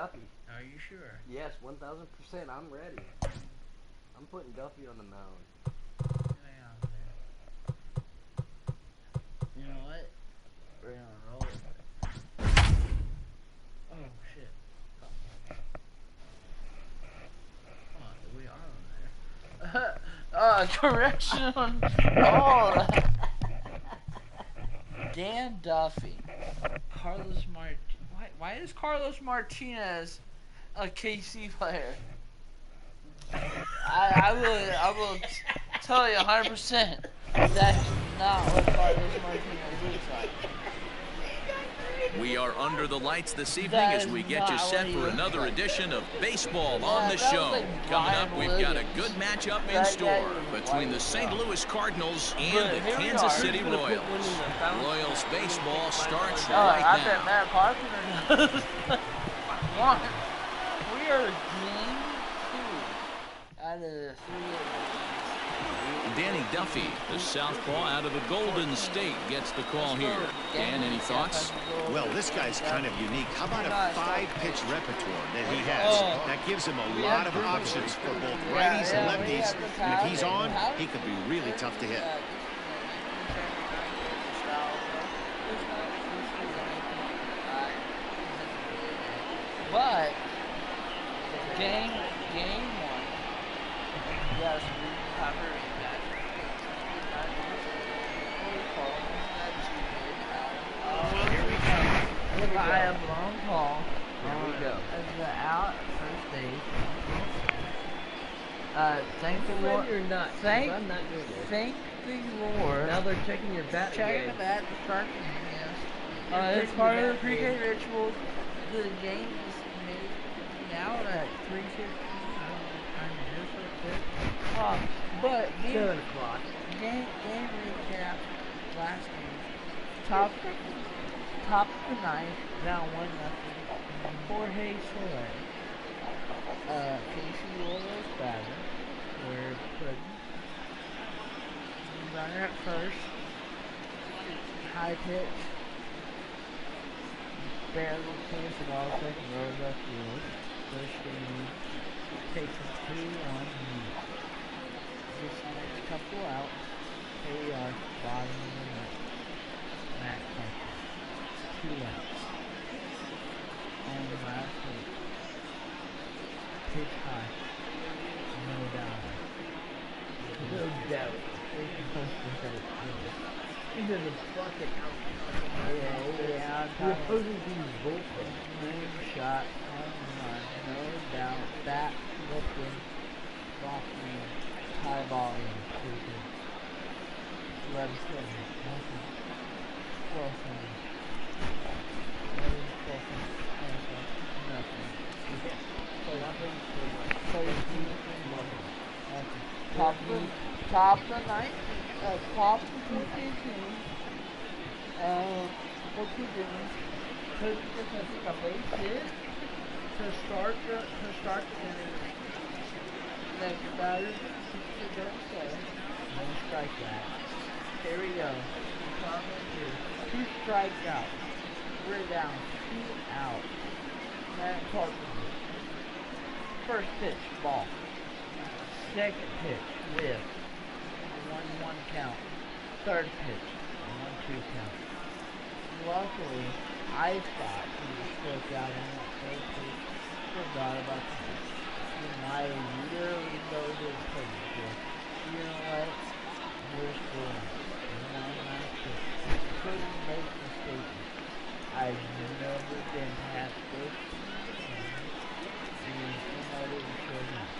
Duffy. Are you sure? Yes, 1,000%. I'm ready. I'm putting Duffy on the mound. Yeah, you know what? We're gonna roll it. Oh shit. Come on, we are on there. Correction on all that. Dan Duffy. Carlos Martinez. Why is Carlos Martinez a KC player? I will tell you 100% that's not what Carlos Martinez looks like. We are under the lights this evening as we get you set for another edition of Baseball on the Show. Like Coming up, we've got a good matchup in store between the St. Louis Cardinals and the Kansas City Royals. Royals baseball starts right now. I bet Matt Carpenter does. We are game 2 out of the 3. Danny Duffy, the southpaw out of the Golden State, gets the call here. Dan, any thoughts? Well, this guy's kind of unique. How about a 5-pitch repertoire that he has? That gives him a lot of options for both righties and lefties. And if he's on, he could be really tough to hit. But game 1, yes, we covered that. Here we go. By a blown call. Here we go. As the out at first base. Thank the Lord. You're not. Thank I'm not doing this. Thank the Lord. Now they're checking your bat. Checking the bat to start the game. Yes. It's part of the pre-game ritual. The game is made now at 3:15. But game 7 o'clock. Game recap last game. Top of the ninth, down 1-0. Jorge Soler. KC-0's batter. We're Puddin. Runner at first. High pitch. Barely clears the ball, second row left field. First game takes a 2-1 lead. This next couple out. Here we are, bottom of the ninth. Matt Kemp. 2 outs. And the last week. Pitch high. No doubt. No doubt. He's in the bucket out. Yeah. The opposing team's bullpen. Shot on the line. No doubt. Bat lifting. Lofty. High volume. 11 seconds. 12 seconds. 12 seconds. Nothing. Top of the ninth. Top of the 15. What you doing? Taking a base hit to start the inning. Next batter, 2 strikeouts. Here we go. 2 strikeouts. We're down 2 outs. Matt Carpenter. First pitch, ball. Second pitch, whiff. 1-1 count. Third pitch, 1-2 count. Luckily, I thought he was struck out on that third pitch. Forgot about that. I literally know this pitch. You know what? We're scoring. Couldn't make the statement. I've never been half good. And somebody was showing up.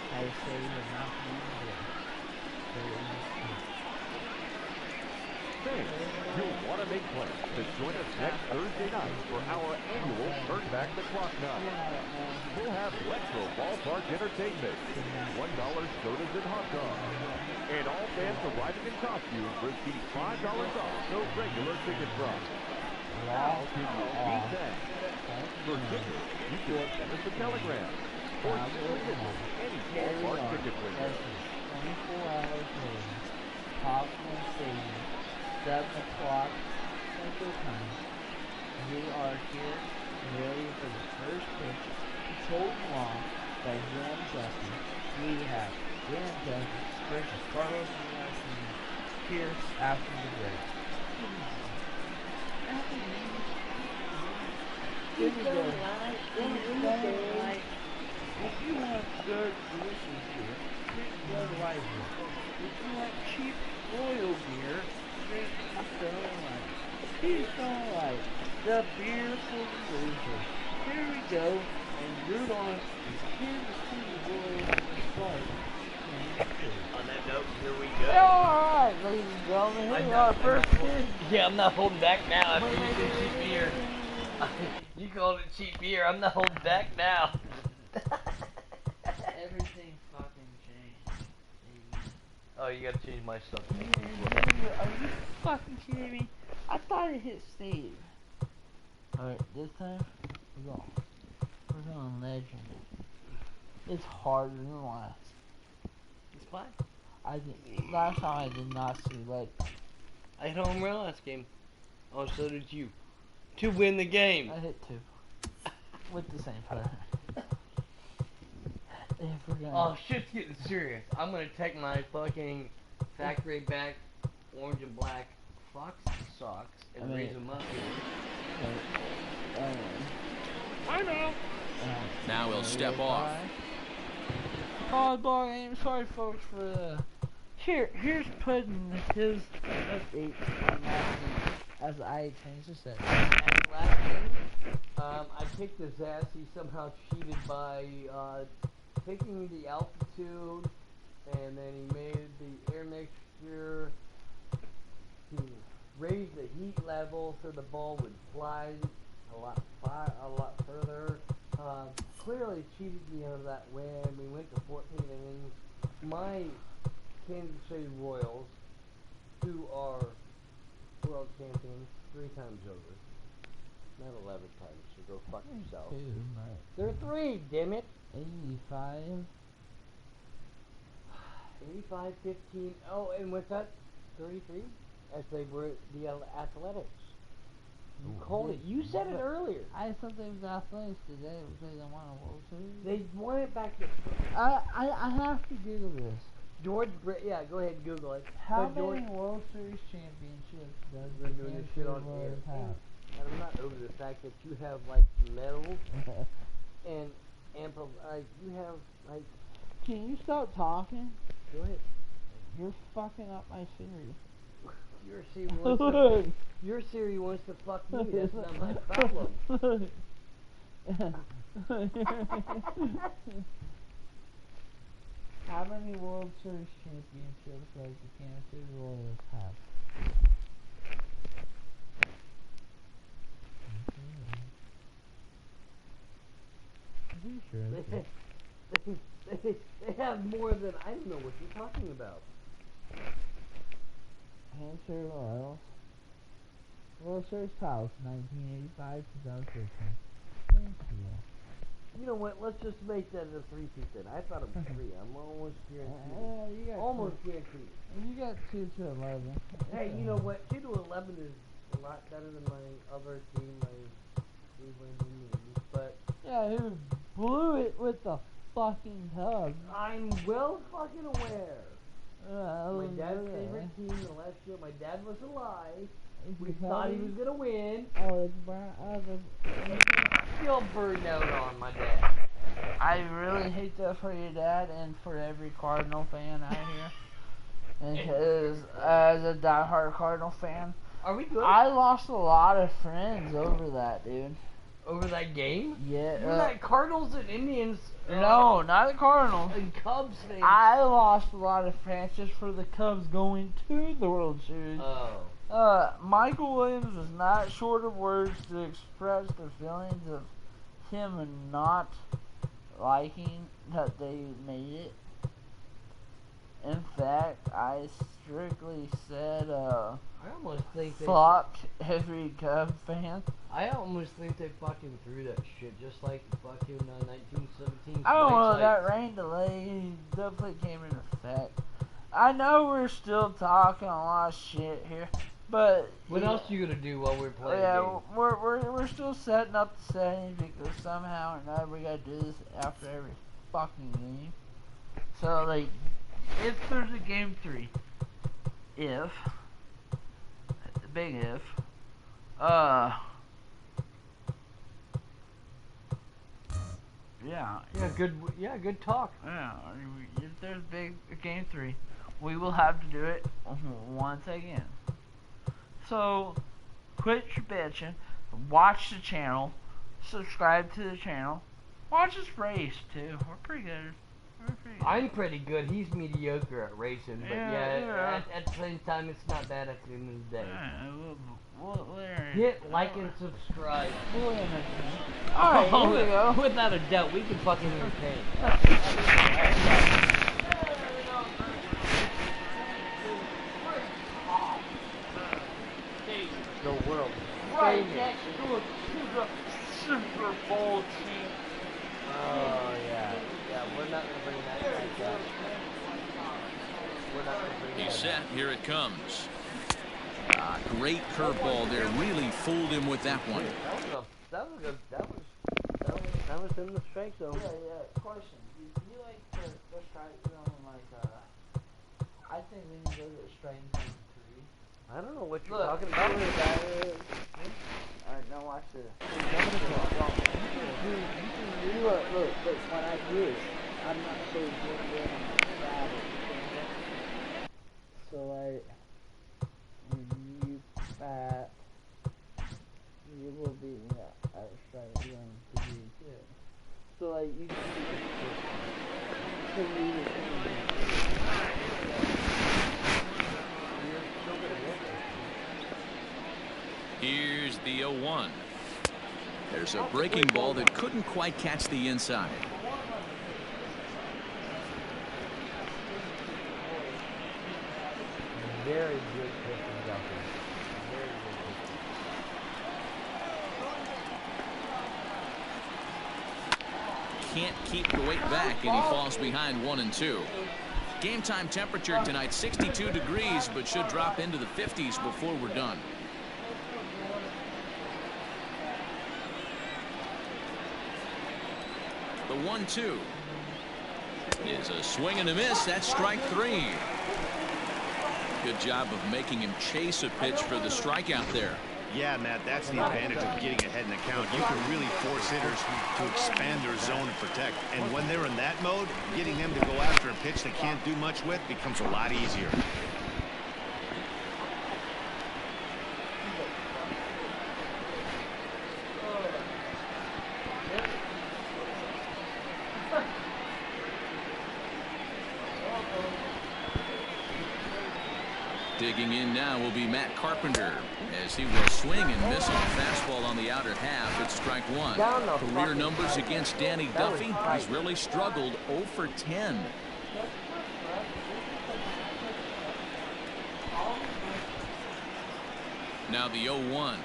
I say you're not being good. Fans, you'll want to make plans to join us next Thursday night for our annual Turn Back the Clock night. We'll have retro ballpark entertainment, $1 sodas and hot dogs, and all fans arriving in costume receive $5 off the regular ticket price. How can you beat that? For tickets, you can send us a telegram or visit any ballpark ticket window. 24 hours later, Popcorn Stadium, 7 o'clock Central Time. We are here ready for the GM2 by GM2. We have GM2 versus Carlos here after the break. If you want good delicious beer, drink Budweiser. If you want cheap royal beer, drink Keystone Light. Keystone Light, the beer for the losers. Here we go, and root on the Kansas City Royals start. On that note, here we go. Alright, ladies and gentlemen, here we are, first pitch. Yeah, I'm not holding back now after you said cheap beer. You called it cheap beer, I'm not holding back now. Everything fucking changed. Oh, you gotta change my stuff. Are you fucking kidding me? I thought it hit save. Alright, this time, we're going legend. It's harder than last. It's fine. Last time I did not see legend. I hit home run last game. Oh, so did you. To win the game. I hit 2. With the same player. Oh, shit's getting serious. I'm gonna take my fucking factory back orange and black Fox socks and raise them up here. I know. Now he'll step off. Oh, ball game. Sorry, folks, for the. Here's Puddin his update from last week as I changed the set. At last game, I kicked his ass. He somehow cheated by taking the altitude, and then he made the air mixture. He raised the heat level so the ball would fly a lot further. Clearly cheated me out of that win. We went to 14 innings. My Kansas City Royals, who are world champions 3 times over, not 11 times, so go fuck yourself. They're 3, damn it. 85. 85, 15. Oh, and what's that? 33? As they were the Athletics. You called it. You said it earlier. I thought they was Athletics today because they won a World Series. They won it back to. I have to Google this. Yeah, go ahead and Google it. How many World Series championships does the Kansas City Royals have? And I'm not over the fact that you have like medals and ample. You have like. Can you stop talking? Go ahead. You're fucking up my Siri. Your Siri wants to fuck me. That's not my problem. How many World Series championships does the Kansas City Royals have? They have more than I don't know what you're talking about. Kansas City Royals. World Series titles, 1985, 2015. Thank you. You know what? Let's just make that a 3-2 then. I thought it was 3. I'm almost guaranteed. Almost guaranteed. You got 2 to 11. Hey, you know what? 2 to 11 is a lot better than my other team, my Cleveland Indians. But yeah, who blew it with the fucking Cubs? I'm well fucking aware. My dad's favorite team the last year. My dad was alive. We thought he was gonna win. Oh, it's Brown. Still burned out on my dad. I really hate that for your dad and for every Cardinal fan out here. Because as a diehard Cardinal fan, are we good? I lost a lot of friends over that, dude. Over that game? Yeah. You got Cardinals and Indians. No, not the Cardinals. And Cubs fans. I lost a lot of fans just for the Cubs going to the World Series. Oh. Michael Williams was not short of words to express the feelings of him not liking that they made it. In fact, I strictly said, I almost think fuck every Cub fan. I almost think they fucking threw that shit just like the fucking 1917. I don't know, that rain delay definitely came into effect. I know we're still talking a lot of shit here, But what else are you gonna do while we're playing? Yeah, we're still setting up the settings because somehow or another we gotta do this after every fucking game. So like, if there's a game 3, if big if, good talk. Yeah, if there's game 3, we will have to do it once again. So, quit your bitching, watch the channel, subscribe to the channel, watch us race too. We're pretty good. I'm pretty good. He's mediocre at racing, but at the same time, it's not bad at the end of the day. Hit like and subscribe. Alright, here we go. Without a doubt, we can fucking entertain. The world. Right next door to the Super Bowl team. Oh, yeah. Yeah, we're not going to bring that back up. We're not going to bring that He's set. back. Here it comes. Great curveball there. Really fooled him with that one. That was in the strike zone. Yeah. Question. Do you like the strike zone? Like, I think we need to go to the strike zone 3. I don't know what you're talking about. Alright, now watch this. Look, when I do it, I'm not so good with it. So like, when you bat, you will be at a strike zone 3. Yeah. So like, you can Here's the 0-1. There's a breaking ball that couldn't quite catch the inside. Very good pitching out there. Very good. Can't keep the weight back, and he falls behind 1-2. Game time temperature tonight 62 degrees, but should drop into the 50s before we're done. The 1-2 is a swing and a miss. That's strike 3. Good job of making him chase a pitch for the strikeout there. Yeah, Matt, that's the advantage of getting ahead in the count. You can really force hitters to expand their zone and protect. And when they're in that mode, getting them to go after a pitch they can't do much with becomes a lot easier. Digging in now will be Matt Carpenter as he will swing and miss on a fastball on the outer half. It's strike 1. Career numbers against Danny Duffy. He's really struggled 0 for 10. Now the 0-1.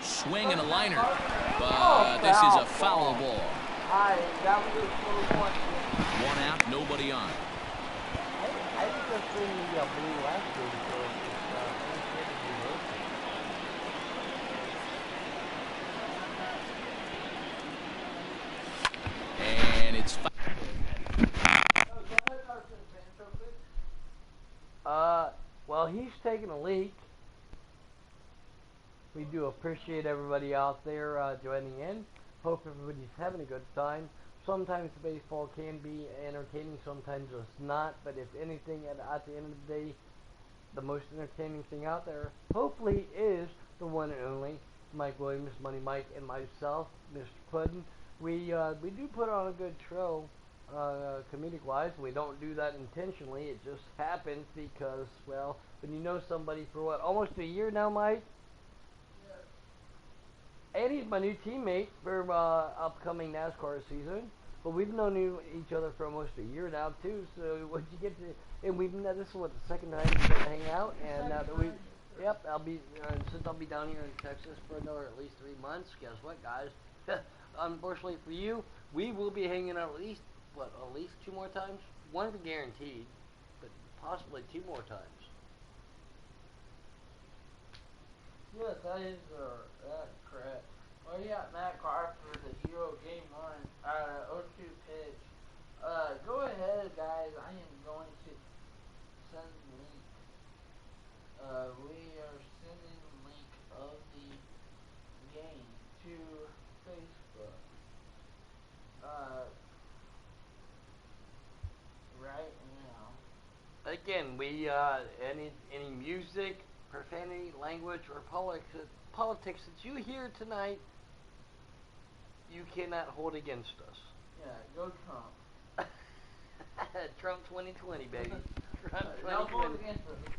Swing and a liner. But this is a foul ball. One out, nobody on. I think that's in the blue last game, so and it's well, he's taking a leak. We do appreciate everybody out there joining in. Hope everybody's having a good time. Sometimes baseball can be entertaining, sometimes it's not, but if anything, at the end of the day, the most entertaining thing out there, hopefully, is the one and only Mike Williams, Money Mike, and myself, Mr. Puddin. We do put on a good show, comedic-wise. We don't do that intentionally. It just happens because, well, when you know somebody for what, almost a year now, Mike? And he's my new teammate for upcoming NASCAR season. But we've known each other for almost a year now too. So when you get to, and this is what, the second time we get to hang out. And now that since I'll be down here in Texas for another at least 3 months. Guess what, guys? Unfortunately for you, we will be hanging out at least 2 more times. One guaranteed, but possibly 2 more times. Yes, that is correct. Well, yeah, Matt Carpenter, the hero, game 1, 0-2 pitch. Go ahead, guys. I am going to send the link. We are sending the link of the game to Facebook. Right now. Again, we any music, profanity, language, or politics that you hear tonight, you cannot hold against us. Yeah, go Trump. Trump 2020, baby. Trump No hold 2020. against us.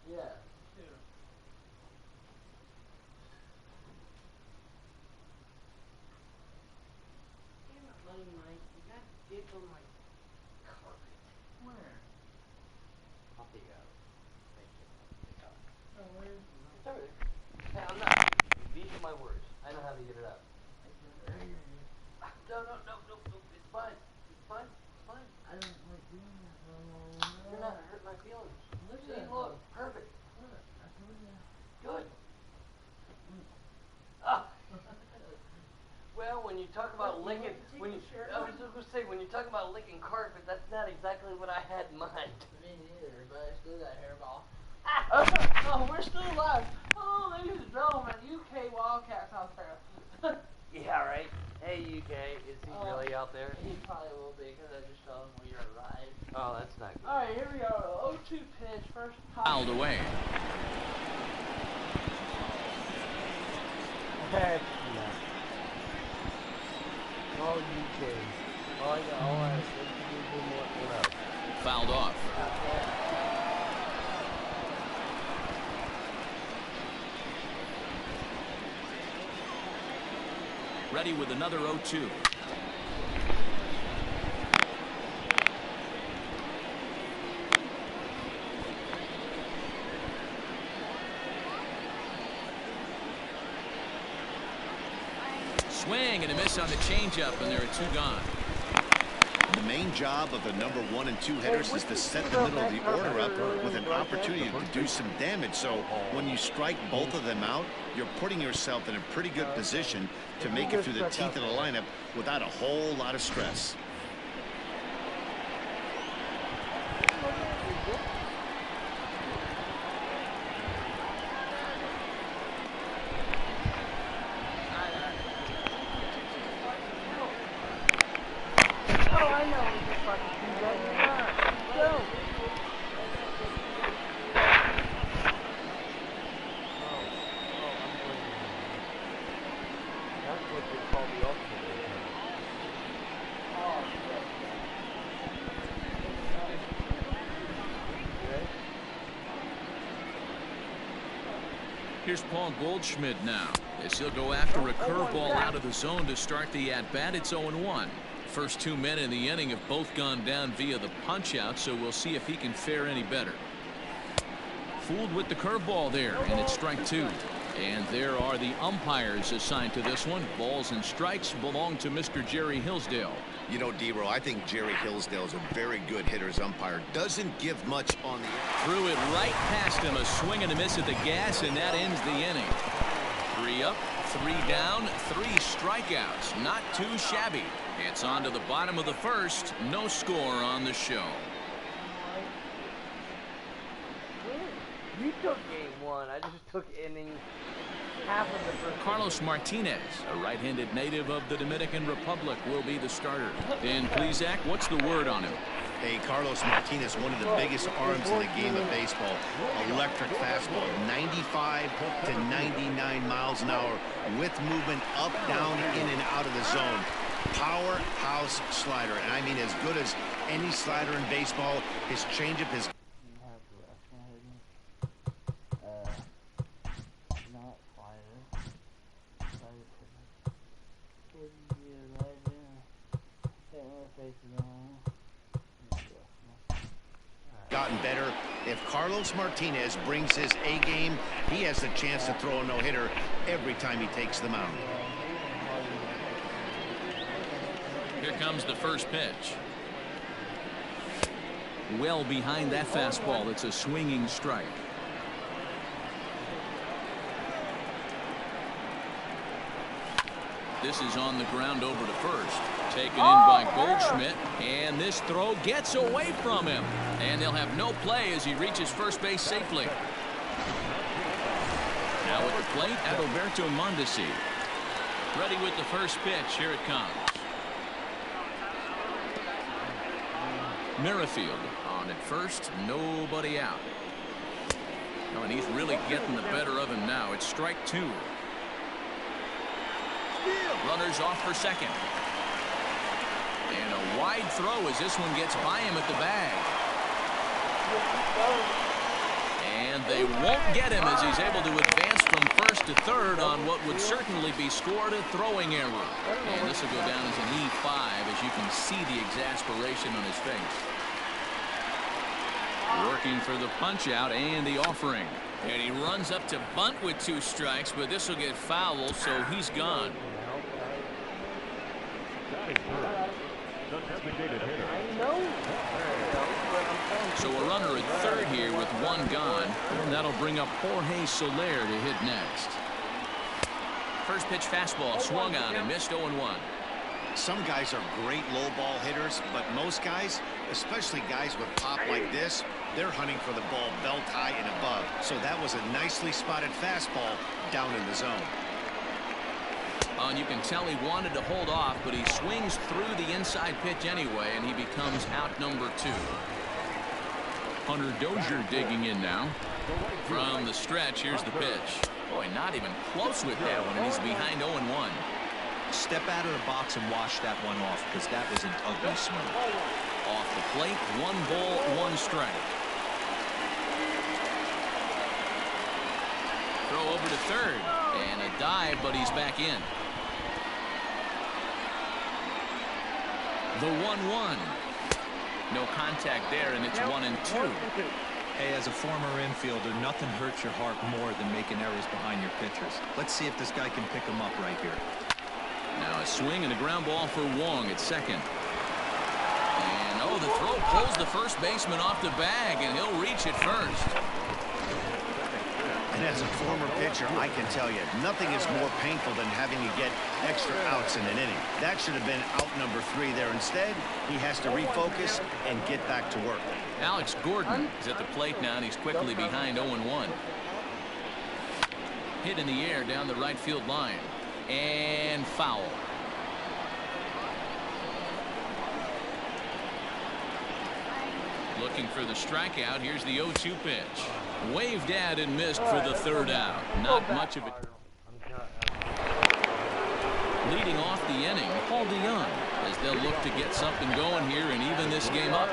Yeah, sure. Damn it, Money Mike, you got dick on my carpet. Where? I'll take it out. Thank you. Oh, where is It's over there. Hey, I'm not. These are my words. I know how to get it out. No, it's fine. It's fine. It's fine. I don't like doing that. You're not hurting my feelings. Look See, at that. look, perfect. Look, I told you. Good. Ah. Well, when you talk about licking, when you, I was just gonna say, when you talk about licking carpet, that's not exactly what I had in mind. Me neither, but I still got hairball. Ah. Oh, we're still alive. Oh, ladies and gentlemen, UK Wildcats out there. Yeah, right. Hey, UK, is he really out there? He probably will be, because I just told him we are alive. Oh, that's not good. Alright, here we go. 0-2 pitch, first pop. Fouled away. Heck no. Oh, UK. Oh, yeah, all right. Let's do more. Fouled off. Ready with another 0-2. Swing and a miss on the changeup, and there are 2 gone. The main job of the number 1 and 2 hitters is to set the middle of the order up with an opportunity to do some damage. So when you strike both of them out, you're putting yourself in a pretty good position to make it through the teeth of the lineup without a whole lot of stress. Here's Paul Goldschmidt now, as he'll go after a curveball out of the zone to start the at-bat. It's 0-1. First 2 men in the inning have both gone down via the punch-out, so we'll see if he can fare any better. Fooled with the curveball there, and it's strike 2. And there are the umpires assigned to this one. Balls and strikes belong to Mr. Jerry Hillsdale. You know, D-Row, I think Jerry Hillsdale is a very good hitter's umpire. Doesn't give much on the... Threw it right past him. A swing and a miss at the gas, and that ends the inning. 3 up, 3 down, 3 strikeouts. Not too shabby. It's on to the bottom of the first. No score on the show. You took game 1. I just took inning half of the first. Carlos Martinez, a right-handed native of the Dominican Republic, will be the starter. And please, Zach, what's the word on him? Hey, Carlos Martinez, one of the biggest arms in the game of baseball. Electric fastball, 95 to 99 miles an hour with movement up, down, in, and out of the zone. Powerhouse slider, and I mean as good as any slider in baseball. His changeup is... Not fire. Gotten better. If Carlos Martinez brings his A game, he has the chance to throw a no-hitter every time he takes the mound. Here comes the first pitch. Well behind that fastball. It's a swinging strike. This is on the ground over to first. Taken in by Goldschmidt, and this throw gets away from him. And they'll have no play as he reaches first base safely. Now at the plate, Adalberto Mondesi. Ready with the first pitch. Here it comes. Merrifield on at first, nobody out. Oh, and he's really getting the better of him now. It's strike two. Runners off for second. And a wide throw as this one gets by him at the bag. And they won't get him as he's able to advance from first to third on what would certainly be scored a throwing error. And this will go down as an E5 as you can see the exasperation on his face. Working for the punch out and the offering. And he runs up to bunt with 2 strikes, but this will get fouled, so he's gone. So a runner at third here with 1 gone, and that'll bring up Jorge Soler to hit next. First pitch fastball swung on and missed 0-1. Some guys are great low ball hitters, but most guys, especially guys with pop like this, they're hunting for the ball belt high and above. So that was a nicely spotted fastball down in the zone. And you can tell he wanted to hold off, but he swings through the inside pitch anyway, and he becomes out number 2. Hunter Dozier digging in now. From the stretch, here's the pitch. Boy, not even close with that one, and he's behind 0-1. Step out of the box and wash that one off, because that was an ugly swing. Off the plate, 1 ball, 1 strike. Throw over to third, and a dive, but he's back in. The 1-1. No contact there, and it's 1-2. Hey, as a former infielder, nothing hurts your heart more than making errors behind your pitchers. Let's see if this guy can pick them up right here. Now a swing and a ground ball for Wong at second. And oh, the throw pulls the first baseman off the bag, and he'll reach it first. And as a former pitcher, I can tell you, nothing is more painful than having to get extra outs in an inning. That should have been out number 3 there. Instead, he has to refocus and get back to work. Alex Gordon is at the plate now, and he's quickly behind 0-1. Hit in the air down the right field line. And foul. Looking for the strikeout. Here's the 0-2 pitch. Waved at and missed for the third out. Not much of it. Leading off the inning, Paul DeYoung, as they'll look to get something going here and even this game up.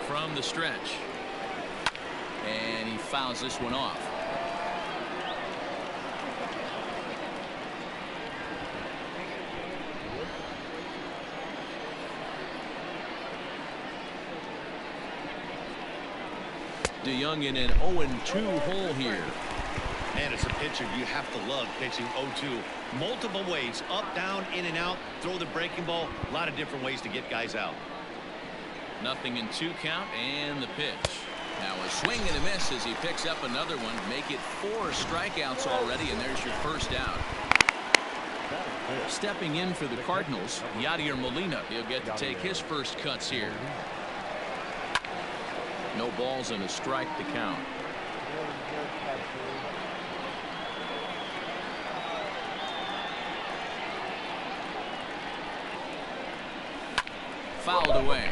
From the stretch. And he fouls this one off. DeYoung in an 0-2 hole here. Man, as a pitcher, you have to love pitching 0-2. Multiple ways, up, down, in and out, throw the breaking ball. A lot of different ways to get guys out. Nothing in 2 count and the pitch. Now a swing and a miss as he picks up another one. Make it 4 strikeouts already, and there's your first out. Stepping in for the Cardinals, Yadier Molina. He'll get to take his first cuts here. No balls and a strike to count. Fouled away.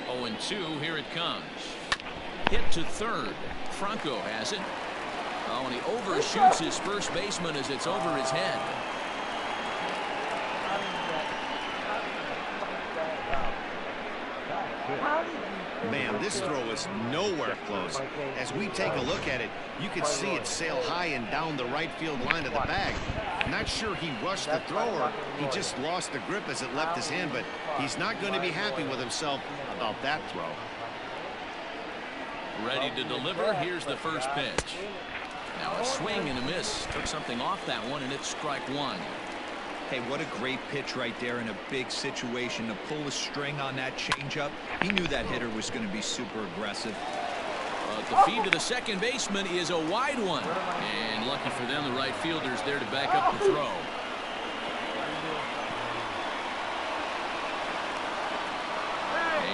Oh, and 2, here it comes. Hit to third. Franco has it. Oh, and he overshoots his first baseman as it's over his head. Man, this throw is nowhere close. As we take a look at it, you can see it sail high and down the right field line of the bag. Not sure he rushed the throw or he just lost the grip as it left his hand, but he's not going to be happy with himself about that throw. Ready to deliver. Here's the first pitch. Now a swing and a miss. Took something off that one, and it's strike one. Hey, what a great pitch right there in a big situation to pull the string on that changeup. He knew that hitter was going to be super aggressive. The feed to the second baseman is a wide one. And lucky for them, the right fielder's there to back up the throw.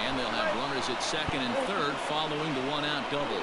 And they'll have runners at second and third following the one-out double.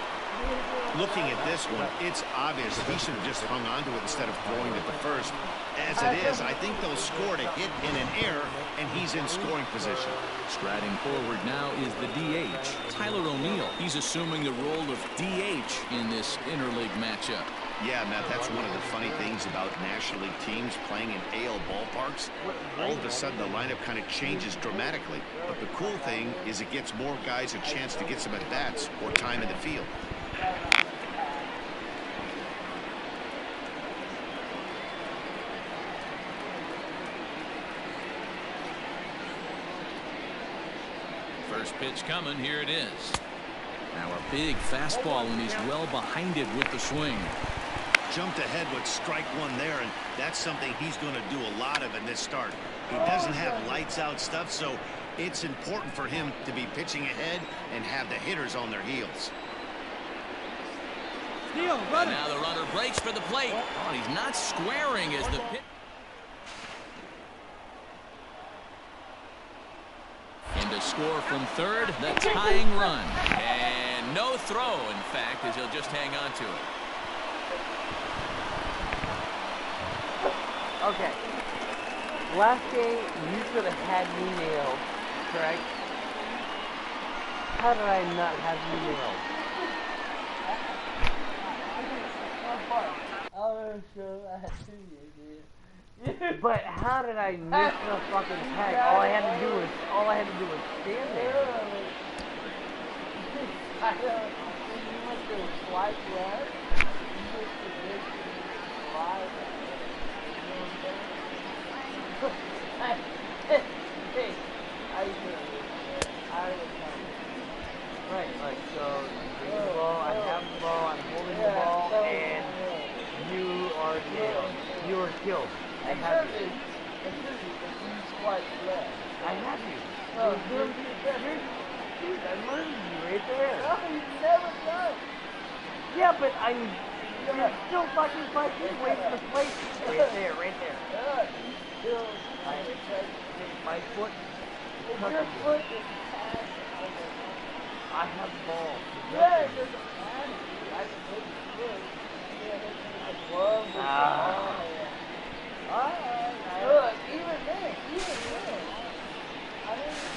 Looking at this one, it's obvious he should have just hung on to it instead of throwing it to first. As it is, I think they'll score to hit in an error, and he's in scoring position. Striding forward now is the DH, Tyler O'Neill. He's assuming the role of DH in this interleague matchup. Yeah, Matt, that's one of the funny things about National League teams playing in AL ballparks. All of a sudden, the lineup kind of changes dramatically. But the cool thing is it gets more guys a chance to get some at-bats or time in the field. First pitch coming. Here it is. Now a big fastball, and he's well behind it with the swing. Jumped ahead with strike one there, and that's something he's going to do a lot of in this start. He doesn't have lights out stuff, so it's important for him to be pitching ahead and have the hitters on their heels. And now the runner breaks for the plate. Oh, he's not squaring as the pitch. And to score from third, the tying run. And no throw, in fact, as he'll just hang on to it. Okay. Last game, you could have had me nailed, correct? How did I not have you nailed? But how did I miss the fucking tag? All I had to do was stand there. You must have slide left. Right, so bring the ball, I have the ball, I'm holding the ball, and you are nailed. You are killed. I have you. I have you. Dude, I murdered you right there. No, you never done. Yeah, but you're still fucking 5 feet away from the plate. Right there, right there. My foot. Your foot is past. I have the ball. Yeah, it doesn't matter. I can put your foot. I love the ball. Look, even then. I didn't.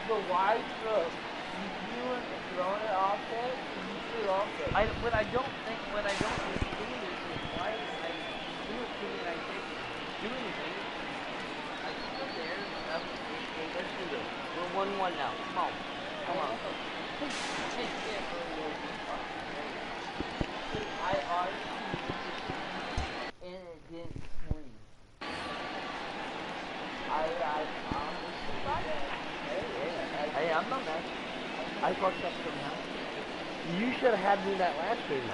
The wide throw. You weren't throwing it offset. You threw it offset. What I don't understand is why I do it thinking I didn't do anything. I stood there. Okay, let's do this. We're 1-1 now. Come on. I argued and it didn't swing. Hey, I'm not mad. I fucked up somehow. You should have had me that last game.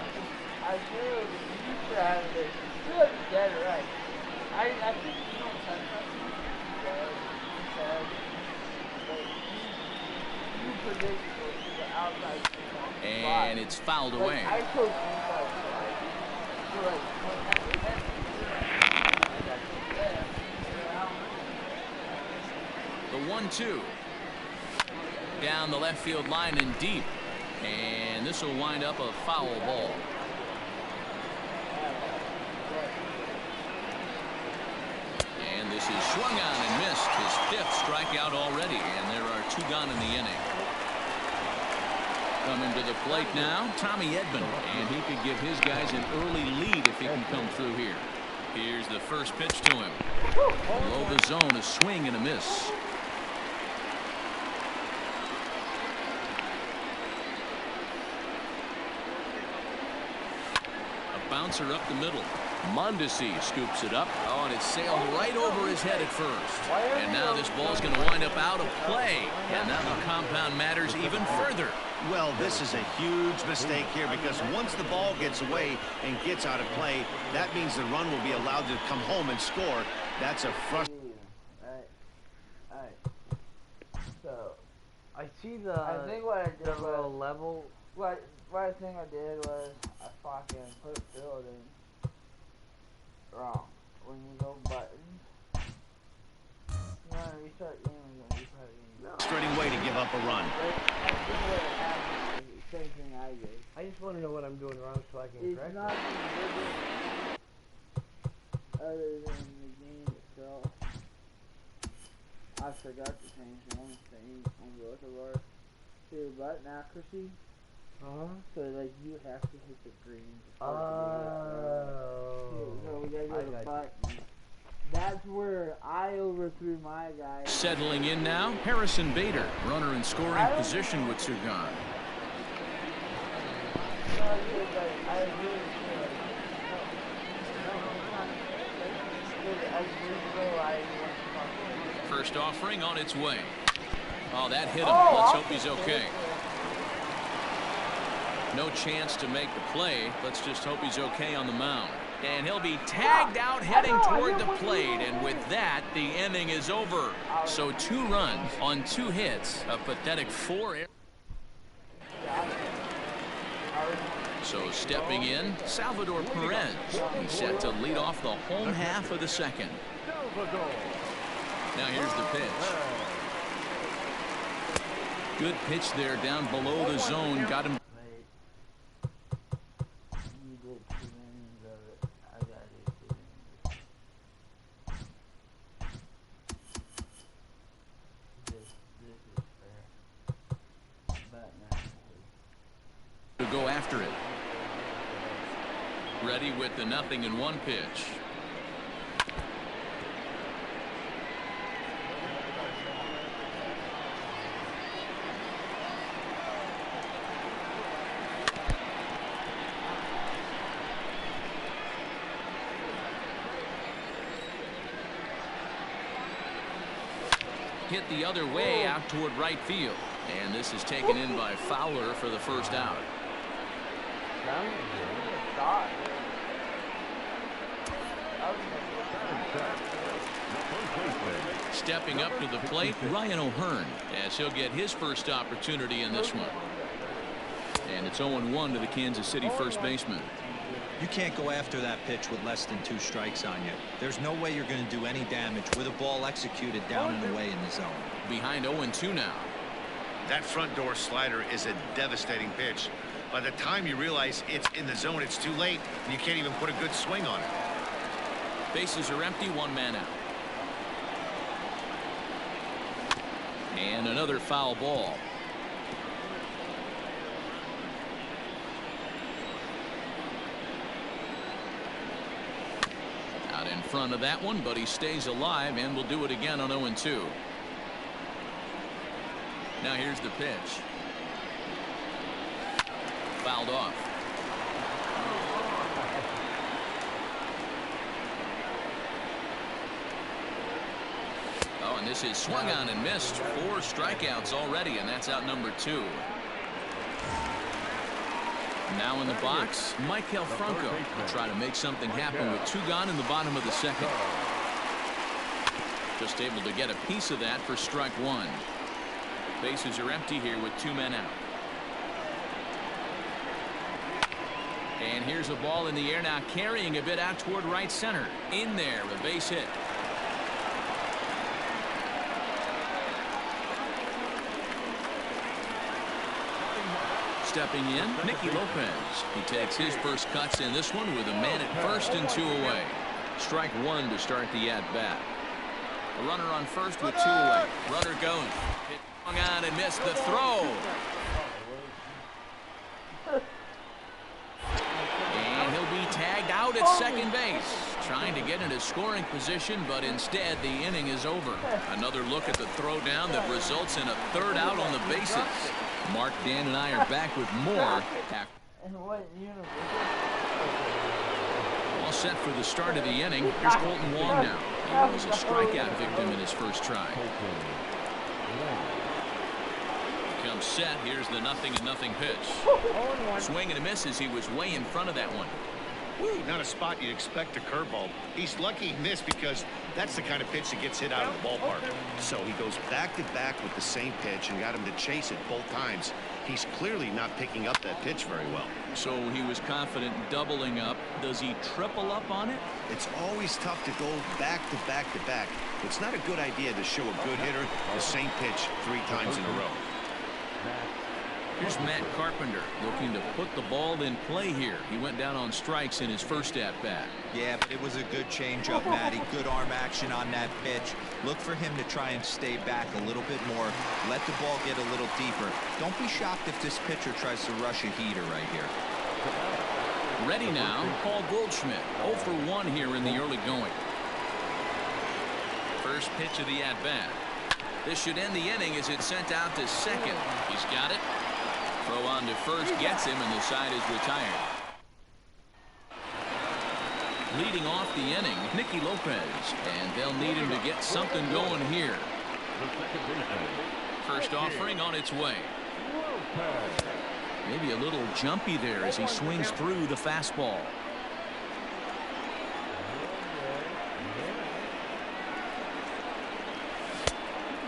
I should. You should have had it. You should have dead right. I think you don't touch that. You predicted the outside. And it's fouled away. I told inside. The 1-2. Down the left field line and deep. And this will wind up a foul ball. And this is swung on and missed. His 5th strikeout already. And there are 2 gone in the inning. Coming to the plate now, Tommy Edman, and he could give his guys an early lead if he can come through here. Here's the first pitch to him. Below the zone, a swing and a miss. A bouncer up the middle. Mondesi scoops it up. Oh, and it sailed right over his head at first. And now this ball's going to wind up out of play. And now the compound matters even further. Well, this is a huge mistake here because once the ball gets away and gets out of play, that means the run will be allowed to come home and score. That's a frustrating. Alright. So, I see the. I think what I did little was, level. what I think I did was I fucking put fielding wrong. When you go buttons, you want to restart game, you're going to restart game. Frustrating way to give up a run. I think what happened is the same thing I did. I just want to know what I'm doing wrong so I can It's correct not it. even other than the game itself. I forgot to change one thing on both of our to button accuracy. So like you have to hit the green. So we gotta go to the button. That's where I overthrew my guy. Settling in now, Harrison Bader, runner in scoring position with two gone. First offering on its way. Oh, that hit him. Let's hope he's okay. No chance to make the play. Let's just hope he's okay on the mound. And he'll be tagged out heading toward the plate. And with that, the inning is over. So 2 runs on 2 hits. A pathetic 4. So stepping in, Salvador Perez. He's set to lead off the home half of the second. Now here's the pitch. Good pitch there down below the zone. Got him. To go after it. Ready with the 0-1 pitch. Hit the other way out toward right field. And this is taken in by Fowler for the first out. Stepping up to the plate, Ryan O'Hearn, as he'll get his first opportunity in this one. And it's 0-1 to the Kansas City first baseman. You can't go after that pitch with less than 2 strikes on you. There's no way you're going to do any damage with a ball executed down and away in the zone. Behind 0-2 now. That front door slider is a devastating pitch. By the time you realize it's in the zone, it's too late, and you can't even put a good swing on it. Bases are empty, 1 man out. And another foul ball. Out in front of that one, but he stays alive and will do it again on 0-2. Now here's the pitch. Fouled off. Oh, and this is swung on and missed. 4 strikeouts already, and that's out number 2. Now in the box, Michael Franco will try to make something happen with 2 gone in the bottom of the second. Just able to get a piece of that for strike 1. Bases are empty here with 2 men out. And here's a ball in the air now, carrying a bit out toward right center. In there, a base hit. Stepping in, Nicky Lopez. He takes his first cuts in this one with a man at first and 2 away. Strike 1 to start the at-bat. A runner on first with 2 away. Runner goes. Hit swung on and missed the throw. out at second base, trying to get into scoring position, but instead the inning is over. Another look at the throwdown that results in a third out on the bases. Mark, Dan, and I are back with more. All set for the start of the inning. Here's Colton Wong now. He was a strikeout victim in his first try. Comes set. Here's the 0-0 pitch. Swing and a miss as he was way in front of that one. Woo, not a spot you'd expect a curveball. He's lucky he missed because that's the kind of pitch that gets hit out of the ballpark. So he goes back to back with the same pitch and got him to chase it both times. He's clearly not picking up that pitch very well. So he was confident doubling up. Does he triple up on it? It's always tough to go back to back to back. It's not a good idea to show a good hitter the same pitch 3 times in a row. Here's Matt Carpenter looking to put the ball in play here. He went down on strikes in his first at-bat. Yeah, but it was a good changeup, Matty. Good arm action on that pitch. Look for him to try and stay back a little bit more. Let the ball get a little deeper. Don't be shocked if this pitcher tries to rush a heater right here. Ready now, Paul Goldschmidt. 0 for 1 here in the early going. First pitch of the at-bat. This should end the inning as it's sent out to second. He's got it. Throw on to first gets him, and the side is retired. Leading off the inning, Nicky Lopez, and they'll need him to get something going here. First offering on its way. Maybe a little jumpy there as he swings through the fastball.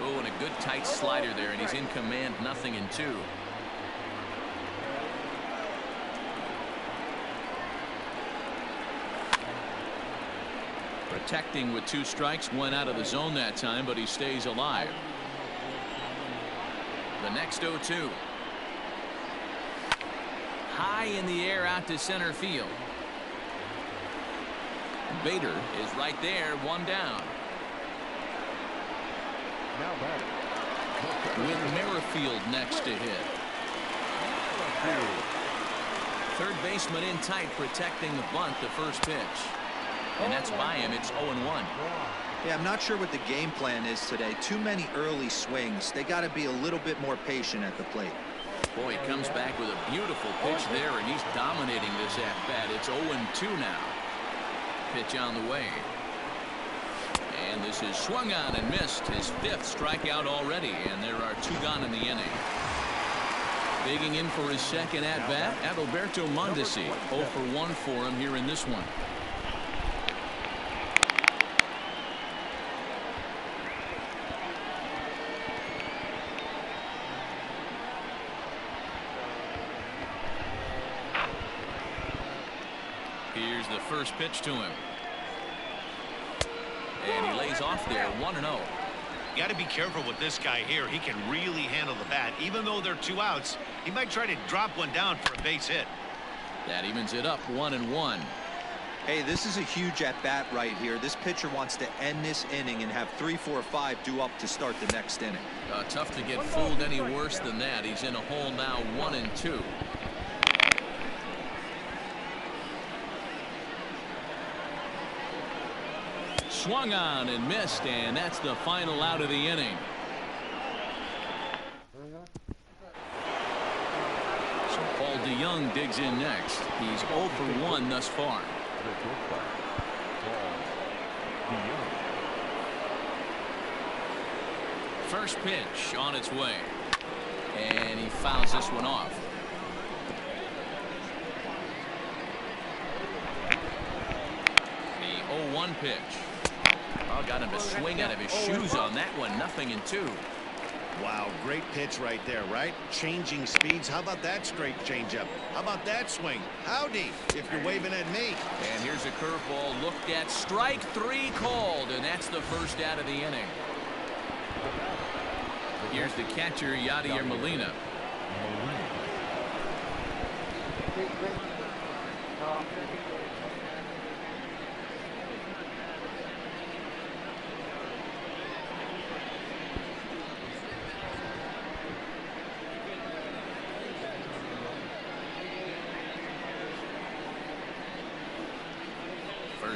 Oh, and a good tight slider there, and he's in command, 0-2. Protecting with 2 strikes, 1 out of the zone that time, but he stays alive. The next 0-2. High in the air out to center field. Bader is right there, 1 down. With Merrifield next to hit. Third baseman in tight, protecting the bunt, the first pitch. And that's by him. It's 0-1. Yeah, I'm not sure what the game plan is today. Too many early swings. They got to be a little bit more patient at the plate. Boy, he comes back with a beautiful pitch there, and he's dominating this at-bat. It's 0-2 now. Pitch on the way. And this is swung on and missed. His 5th strikeout already, and there are 2 gone in the inning. Digging in for his second at-bat, Adalberto Mondesi. 0 for 1 for him here in this one. Here's the first pitch to him. And he lays off there, 1-0. You got to be careful with this guy here. He can really handle the bat. Even though they're 2 outs, he might try to drop one down for a base hit. That evens it up, 1-1. Hey, this is a huge at-bat right here. This pitcher wants to end this inning and have 3, 4, 5 due up to start the next inning. Tough to get fooled any worse than that. He's in a hole now, 1-2. Swung on and missed, and that's the final out of the inning. So Paul DeYoung digs in next. He's 0 for 1 thus far. First pitch on its way, and he fouls this one off. The 0-1 pitch. Oh, got him to swing out of his shoes on that one. 0-2. Wow, great pitch right there, right? Changing speeds. How about that straight changeup? How about that swing? Howdy, if you're waving at me. And here's a curveball looked at. Strike 3 called, and that's the first out of the inning. Here's the catcher, Yadier Molina.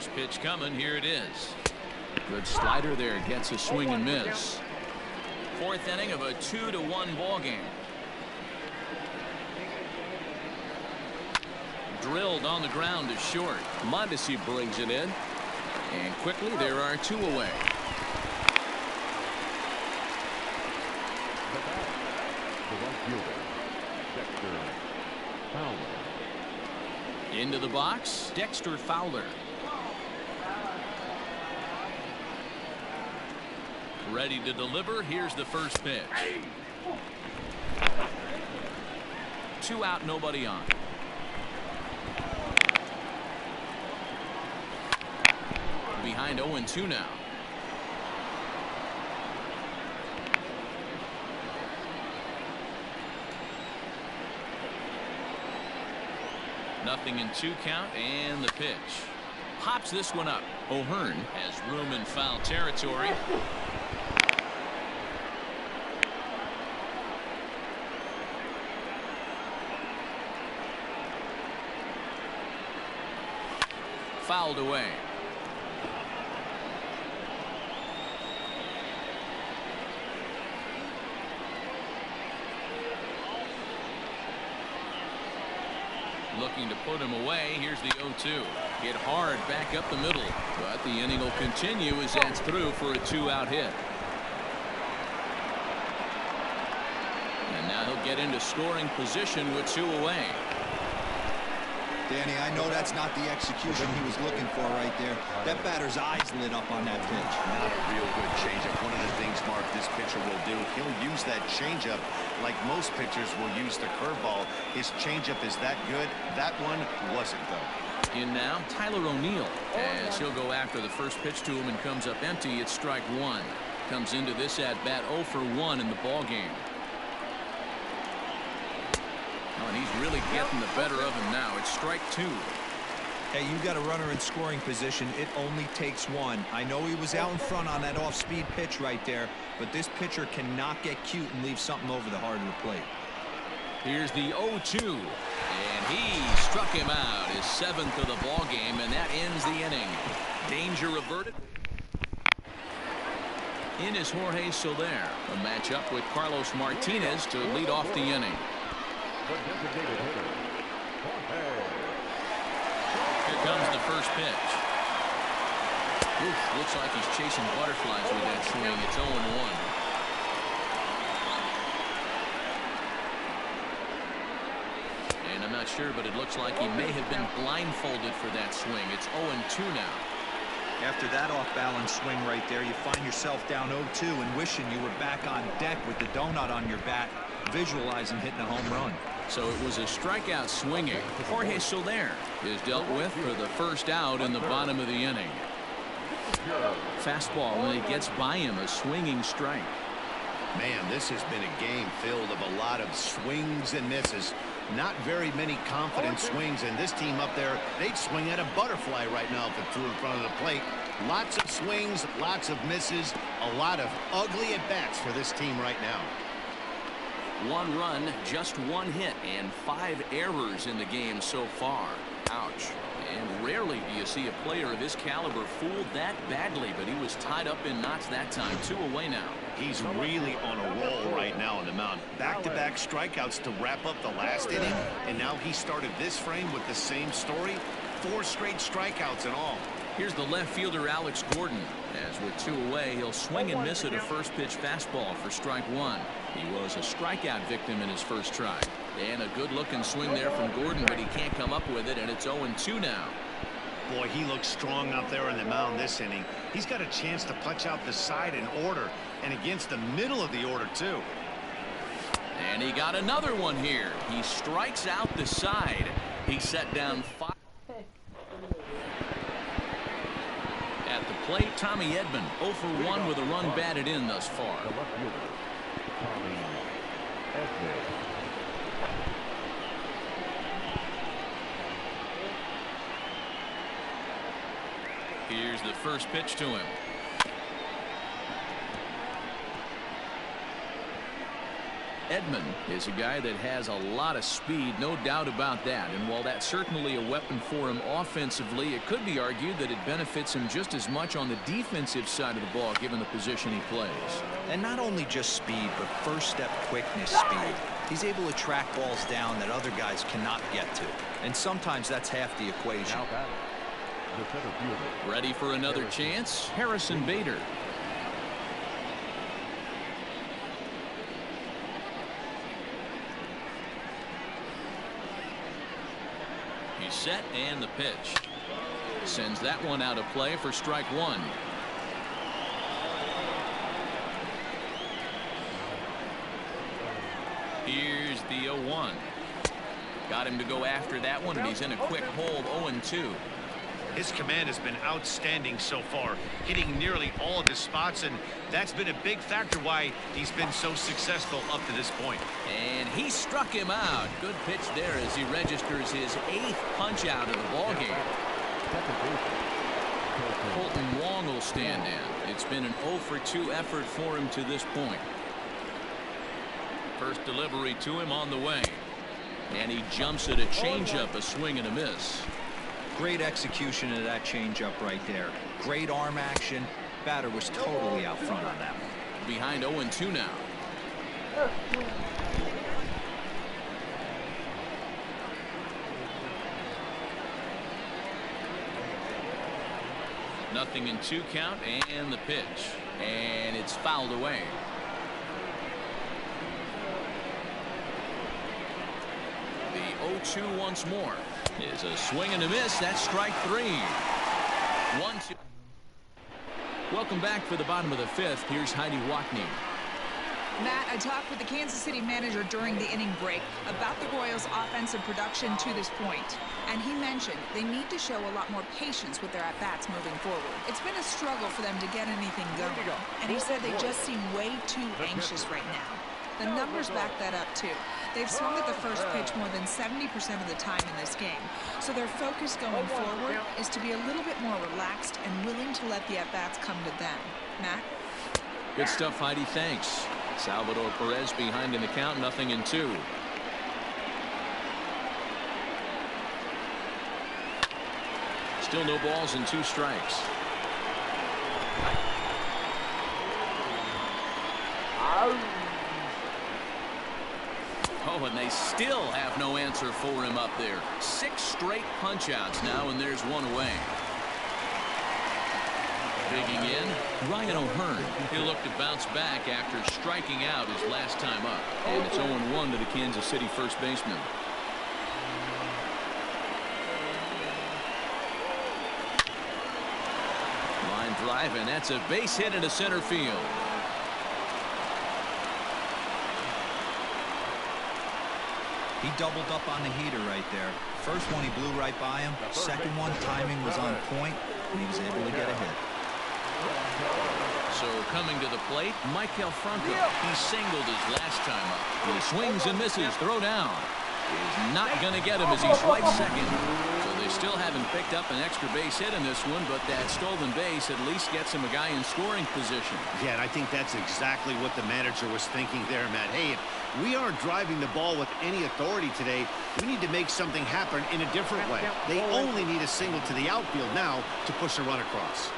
First pitch coming. Here it is. Good slider there. Gets a swing and miss. Fourth inning of a 2-1 ball game. Drilled on the ground to short. Mondesi brings it in. And quickly there are 2 away. Into the box, Dexter Fowler. Ready to deliver. Here's the first pitch. 2 out, nobody on. Behind 0-2 now. Nothing in 2 count, and the pitch. Pops this one up. O'Hearn has room in foul territory. Fouled away. Looking to put him away. Here's the 0-2. Hit hard back up the middle, but the inning will continue as that's through for a 2-out hit. And now he'll get into scoring position with 2 away. Danny, I know that's not the execution he was looking for right there. That batter's eyes lit up on that pitch. Not a real good changeup. One of the things, Mark, this pitcher will do, he'll use that changeup like most pitchers will use the curveball. His changeup is that good. That one wasn't, though. In now, Tyler O'Neill, as he'll go after the first pitch to him and comes up empty. It's strike 1. Comes into this at bat 0 for 1 in the ball game. Oh, and he's really getting the better of him now. It's strike 2. Hey, you got a runner in scoring position. It only takes 1. I know he was out in front on that off-speed pitch right there, but this pitcher cannot get cute and leave something over the heart of the plate. Here's the 0-2, and he struck him out, his 7th of the ball game, and that ends the inning. Danger averted. In is Jorge Soler, a matchup with Carlos Martinez to lead off the inning. The designated hitter, Jorge. Here comes the first pitch. Oof, looks like he's chasing butterflies with that swing. It's 0-1. And I'm not sure, but it looks like he may have been blindfolded for that swing. It's 0-2 now. After that off-balance swing right there, you find yourself down 0-2 and wishing you were back on deck with the donut on your bat, visualizing hitting a home run. So it was a strikeout swinging. Jorge Soler is dealt with for the first out in the bottom of the inning. Fastball, when it gets by him, a swinging strike. Man, this has been a game filled of a lot of swings and misses. Not very many confident swings, and this team up there, they'd swing at a butterfly right now if it threw in front of the plate. Lots of swings, lots of misses, a lot of ugly at-bats for this team right now. 1 run, just 1 hit, and 5 errors in the game so far. Ouch. And rarely do you see a player of his caliber fooled that badly, but he was tied up in knots that time. 2 away now. He's really on a roll right now on the mound. Back-to-back strikeouts to wrap up the last inning, and now he started this frame with the same story. 4 straight strikeouts in all. Here's the left fielder, Alex Gordon. As with 2 away, he'll swing and miss at a first pitch fastball for strike 1. He was a strikeout victim in his first try. And a good-looking swing there from Gordon, but he can't come up with it, and it's 0-2 now. Boy, he looks strong out there on the mound this inning. He's got a chance to punch out the side in order, and against the middle of the order, too. And he got another one here. He strikes out the side. He set down 5. At the plate, Tommy Edman, 0 for 1 with a run batted in thus far. Here's the first pitch to him. Edman is a guy that has a lot of speed, no doubt about that. And while that's certainly a weapon for him offensively, it could be argued that it benefits him just as much on the defensive side of the ball, given the position he plays. And not only just speed, but first step quickness speed. He's able to track balls down that other guys cannot get to. And sometimes that's half the equation. Now batting, the center fielder. Ready for another chance? Harrison Bader. He's set, and the pitch. Sends that one out of play for strike one. Here's the 0-1. Got him to go after that one, and he's in a quick hold. 0-2. His command has been outstanding so far, hitting nearly all of his spots, and that's been a big factor why he's been so successful up to this point. And he struck him out. Good pitch there as he registers his 8th punch out of the ball game. Colton Wong will stand in. It's been an 0-for-2 effort for him to this point. First delivery to him on the way, and he jumps at a changeup, a swing and a miss. Great execution of that changeup right there. Great arm action. Batter was totally out front on that one. Behind 0-2 now. Nothing in 2 count, and the pitch, and it's fouled away. The 0-2 once more is a swing and a miss. That's strike 3. 1-2. Welcome back for the bottom of the 5th. Here's Heidi Watney. Matt, I talked with the Kansas City manager during the inning break about the Royals' offensive production to this point, and he mentioned they need to show a lot more patience with their at-bats moving forward. It's been a struggle for them to get anything going, and he said they just seem way too anxious right now. The numbers back that up, too. They've swung at the first pitch more than 70% of the time in this game, so their focus going forward is to be a little bit more relaxed and willing to let the at-bats come to them. Matt? Good stuff, Heidi. Thanks. Salvador Perez behind in the count, 0-2. Still no balls and 2 strikes. Oh, and they still have no answer for him up there. 6 straight punch-outs now, and there's 1 away. Digging in, Ryan O'Hearn. He'll look to bounce back after striking out his last time up. And it's 0-1 to the Kansas City first baseman. Line drive, and that's a base hit into center field. He doubled up on the heater right there. First one he blew right by him. Second one, timing was on point, and he was able to get a hit. So coming to the plate, Michael Franco. He singled his last time up. He swings and misses. Throw down. Is not going to get him as he swipes second. So they still haven't picked up an extra base hit in this one, but that stolen base at least gets him a guy in scoring position. Yeah, and I think that's exactly what the manager was thinking there, Matt. Hey, if we aren't driving the ball with any authority today, we need to make something happen in a different way. They only need a single to the outfield now to push a run across.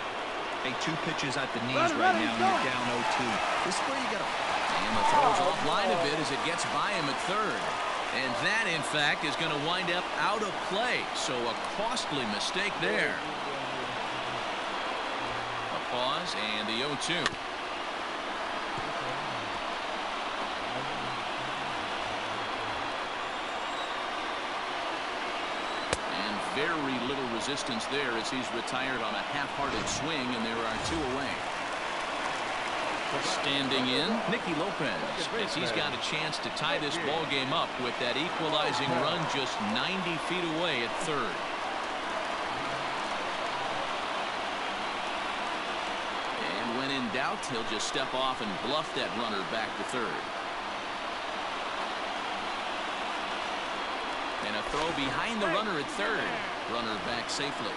Hey, 2 pitches at the knees right now, and you're down 0-2. This is where you got to... And the throw's offline a bit as it gets by him at third. And that, in fact, is going to wind up out of play. So a costly mistake there. A pause and the 0-2. And very little resistance there as he's retired on a half-hearted swing, and there are 2 away. Standing in, Nicky Lopez, as he's got a chance to tie this ball game up with that equalizing run just 90 feet away at third. And when in doubt, he'll just step off and bluff that runner back to third. And a throw behind the runner at third. Runner back safely.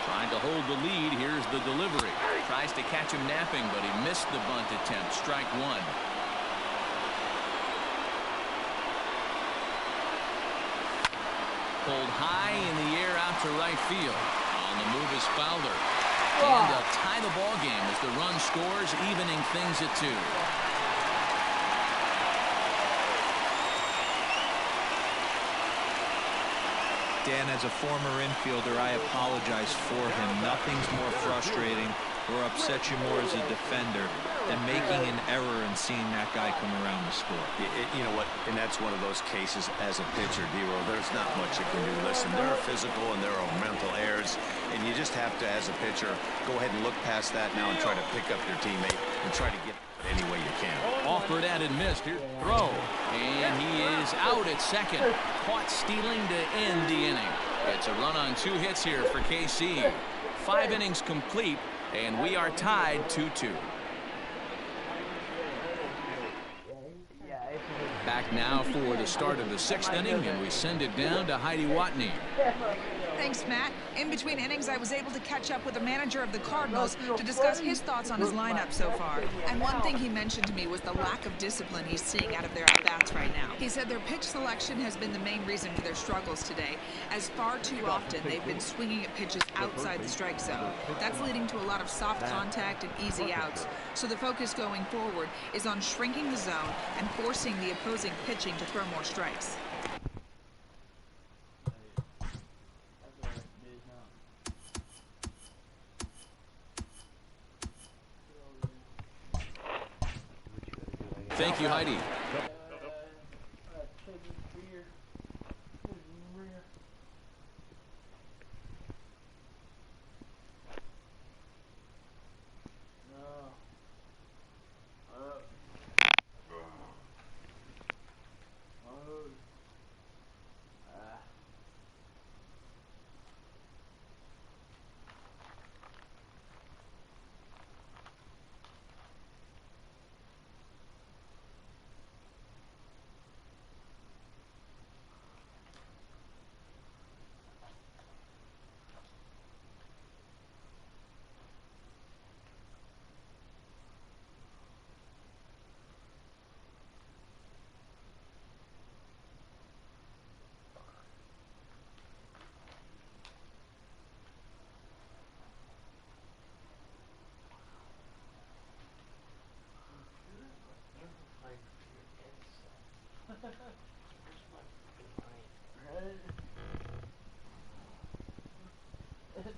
Trying to hold the lead. Here's the delivery. Tries to catch him napping, but he missed the bunt attempt. Strike one. Pulled high in the air out to right field. On the move is Fowler. And they'll tie the ball game as the run scores, evening things at 2. Dan, as a former infielder, I apologize for him. Nothing's more frustrating or upsets you more as a defender than making an error and seeing that guy come around the score. You know what? And that's one of those cases as a pitcher, D-Roll. There's not much you can do. Listen, there are physical and there are mental errors, and you just have to, as a pitcher, go ahead and look past that now and try to pick up your teammate and try to get any way you can. Offered at and missed. Here, throw. And he is out at second. Caught stealing to end the inning. It's a run on 2 hits here for KC. 5 innings complete, and we are tied 2-2. Back now for the start of the 6th inning, and we send it down to Heidi Watney. Thanks, Matt. In between innings, I was able to catch up with the manager of the Cardinals to discuss his thoughts on his lineup so far. And one thing he mentioned to me was the lack of discipline he's seeing out of their at-bats right now. He said their pitch selection has been the main reason for their struggles today, as far too often they've been swinging at pitches outside the strike zone. That's leading to a lot of soft contact and easy outs. So the focus going forward is on shrinking the zone and forcing the opposing pitching to throw more strikes. Thank you, Heidi.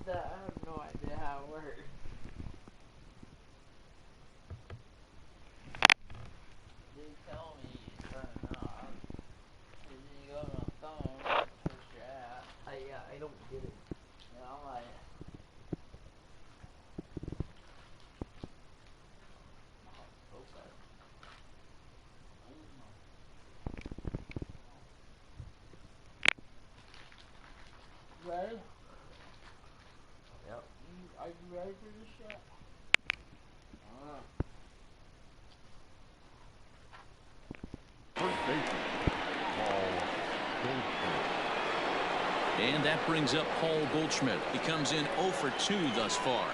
I have no idea how it works. They tell me you turn it off. And then you go to the phone, push your app. I don't get it. And I'm like, ready? Yep. Are you ready for this shit? First baseman, Paul Goldschmidt. And that brings up Paul Goldschmidt. He comes in 0 for 2 thus far.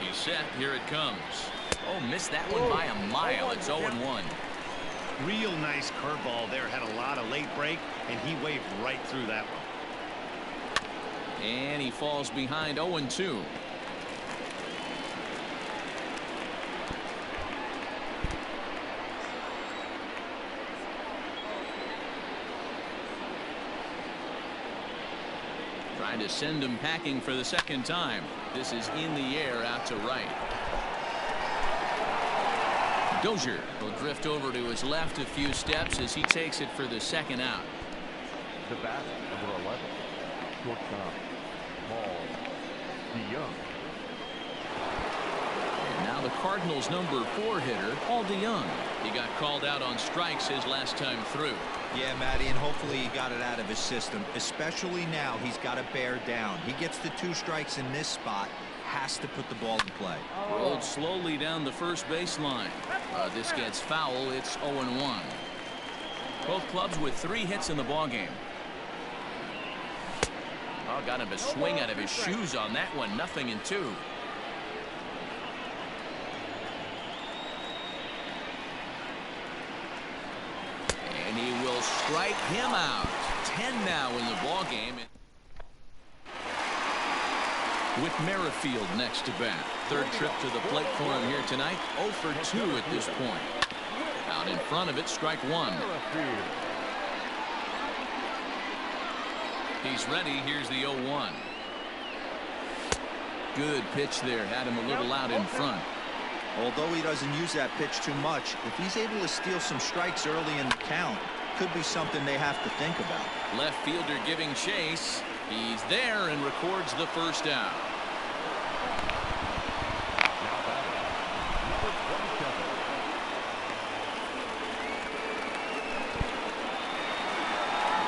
He's set. Here it comes. Oh, missed that one by a mile. It's 0-1. Real nice curveball there. Had a lot of late break, and he waved right through that one. And he falls behind 0-2. Trying to send him packing for the second time. This is in the air out to right. Dozier will drift over to his left a few steps as he takes it for the second out. The batter, number 11, shortstop, Paul DeYoung. And now the Cardinals' number 4 hitter, Paul DeYoung. He got called out on strikes his last time through. Yeah, Matty, and hopefully he got it out of his system. Especially now, he's got to bear down. He gets the 2 strikes in this spot, has to put the ball in play. Rolled slowly down the first baseline. This gets foul. It's 0-1. Both clubs with 3 hits in the ballgame. Oh, got him to swing out of his shoes on that one. 0-2. And he will strike him out. 10 now in the ball game. With Merrifield next to bat. Third trip to the plate for him here tonight. 0 for 2 at this point. Out in front of it, strike one. He's ready. Here's the 0-1. Good pitch there. Had him a little out in front. Although he doesn't use that pitch too much, if he's able to steal some strikes early in the count, could be something they have to think about. Left fielder giving chase. He's there and records the first out.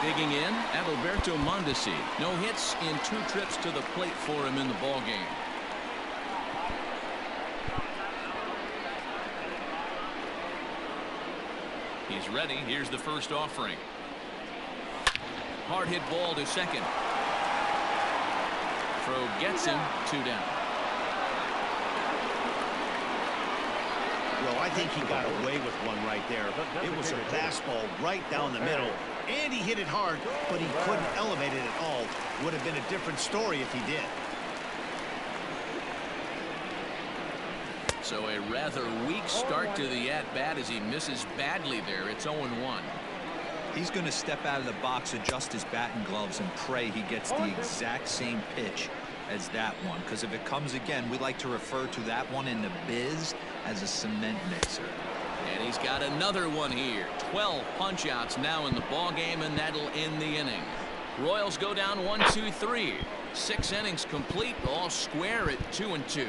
Digging in, Adalberto Mondesi. No hits in 2 trips to the plate for him in the ball game. He's ready. Here's the first offering. Hard hit ball to second. Throw gets him. 2 down. Well, I think he got away with one right there. It was a fastball right down the middle, and he hit it hard, but he couldn't elevate it at all. Would have been a different story if he did. So a rather weak start to the at-bat as he misses badly there. It's 0-1. He's going to step out of the box, adjust his bat and gloves, and pray he gets the exact same pitch as that one. Because if it comes again, we like to refer to that one in the biz as a cement mixer. And he's got another one here. 12 punch-outs now in the ball game, and that'll end the inning. Royals go down 1-2-3. 6 innings complete, all square at 2-2.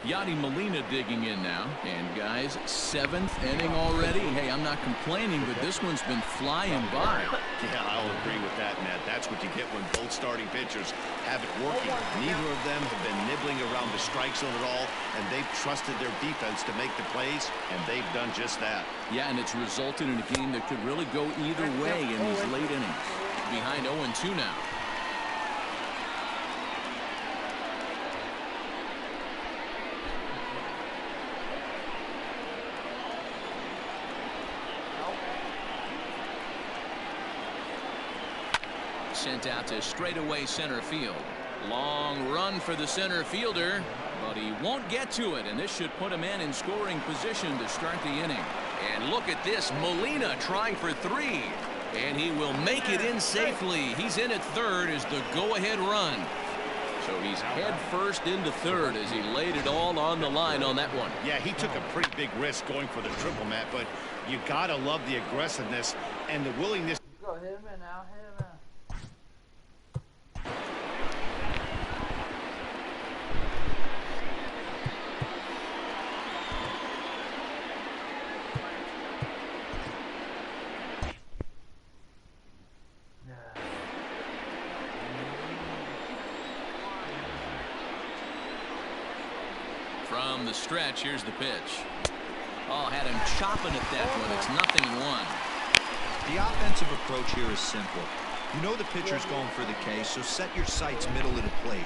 Yadi Molina digging in now. And guys, 7th inning already. Hey, I'm not complaining, but this one's been flying by. Yeah, I'll agree with that, Matt. That's what you get when both starting pitchers have it working. Neither of them have been nibbling around the strike zone at all, and they've trusted their defense to make the plays, and they've done just that. Yeah, and it's resulted in a game that could really go either way in these late innings. Behind 0-2 now. Sent out to straightaway center field. Long run for the center fielder, but he won't get to it, and this should put him in scoring position to start the inning. And look at this, Molina trying for 3, and he will make it in safely. He's in at third as the go-ahead run. So he's head first into third as he laid it all on the line on that one. Yeah, he took a pretty big risk going for the triple, Matt, but you gotta love the aggressiveness and the willingness. Go hit him in now, hit him in. From the stretch, here's the pitch. Oh, had him chopping at that one. It's 0-1. The offensive approach here is simple. You know the pitcher's going for the K, so set your sights middle of the plate.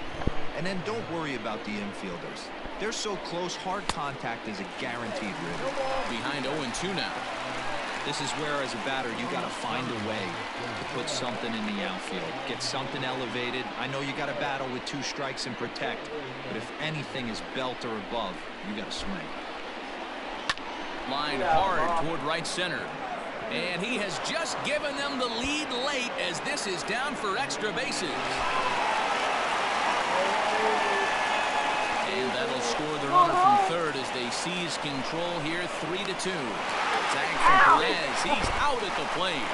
And then don't worry about the infielders. They're so close, hard contact is a guaranteed rib. Behind 0-2 now. This is where, as a batter, you got to find a way to put something in the outfield. Get something elevated. I know you got to battle with 2 strikes and protect, but if anything is belt or above, you got to swing. Line hard toward right center. And he has just given them the lead late as this is down for extra bases. And that'll score the runner from third as they seize control here, 3-2. Tag from Perez. He's out at the plate.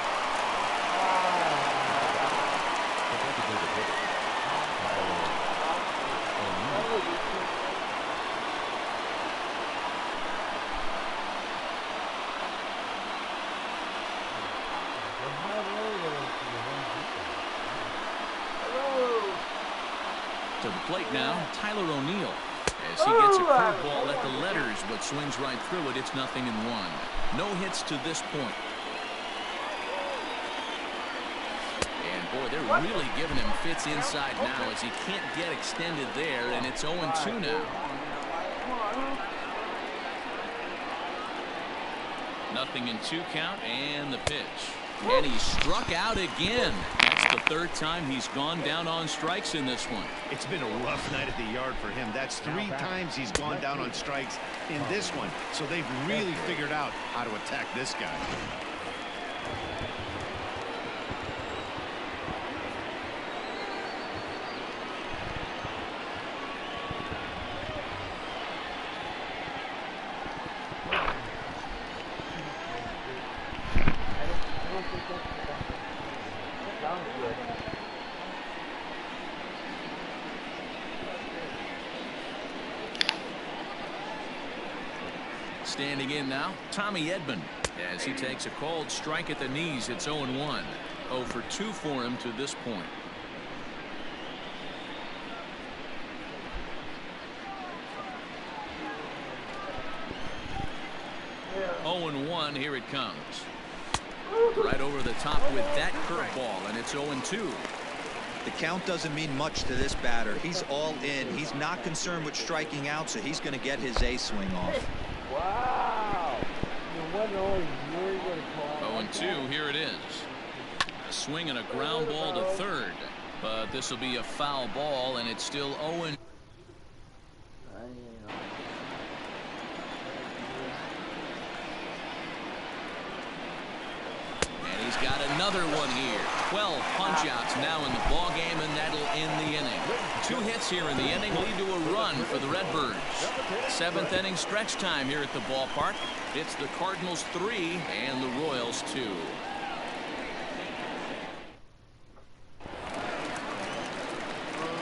To the plate now, Tyler O'Neill. As he gets a curveball at the letters, but swings right through it. It's 0-1. No hits to this point. Boy, they're really giving him fits inside now as he can't get extended there, and it's 0-2 now. Nothing in 2 count, and the pitch. And he struck out again. That's the 3rd time he's gone down on strikes in this one. It's been a rough night at the yard for him. That's 3 times he's gone down on strikes in this one. So they've really figured out how to attack this guy. Standing in now, Tommy Edman, as he takes a called strike at the knees. It's 0-1. 0 for 2 for him to this point. Yeah. 0-1, here it comes. Right over the top with that curveball, and it's 0-2. The count doesn't mean much to this batter. He's all in. He's not concerned with striking out, so he's going to get his A swing off. Wow. 0-2, here it is. A swing and a ground ball to third. But this will be a foul ball, and it's still 0-2. And he's got another one here. 12 punch-outs now in the ball game, and that'll end the inning. 2 hits here in the inning lead to a run for the Redbirds. 7th inning stretch time here at the ballpark. It's the Cardinals 3 and the Royals 2.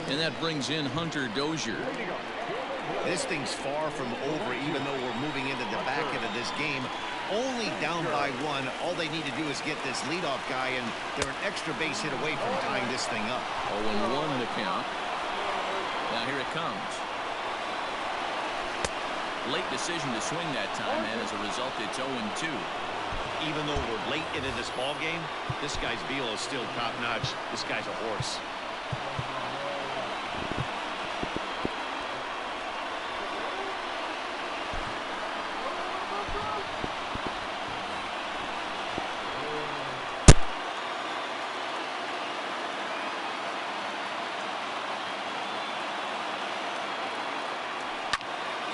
And that brings in Hunter Dozier. This thing's far from over, even though we're moving into the back end of this game. Only down by 1. All they need to do is get this leadoff guy, and they're an extra base hit away from tying this thing up. 0-1 to count. Now here it comes. Late decision to swing that time, and as a result, it's 0-2. Even though we're late into this ball game, this guy's velo is still top-notch. This guy's a horse.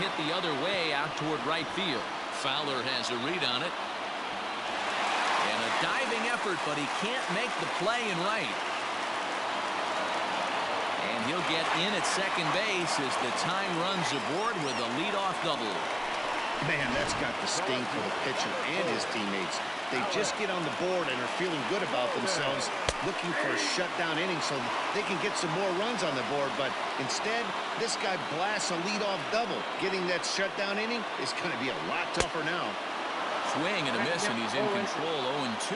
Hit the other way out toward right field. Fowler has a read on it. And a diving effort, but he can't make the play in right. And he'll get in at second base as the time runs aboard with a leadoff double. Man, that's got the sting for the pitcher and his teammates. They just get on the board and are feeling good about themselves, looking for a shutdown inning so they can get some more runs on the board. But instead, this guy blasts a leadoff double. Getting that shutdown inning is going to be a lot tougher now. Swing and a miss, and he's in control. 0-2.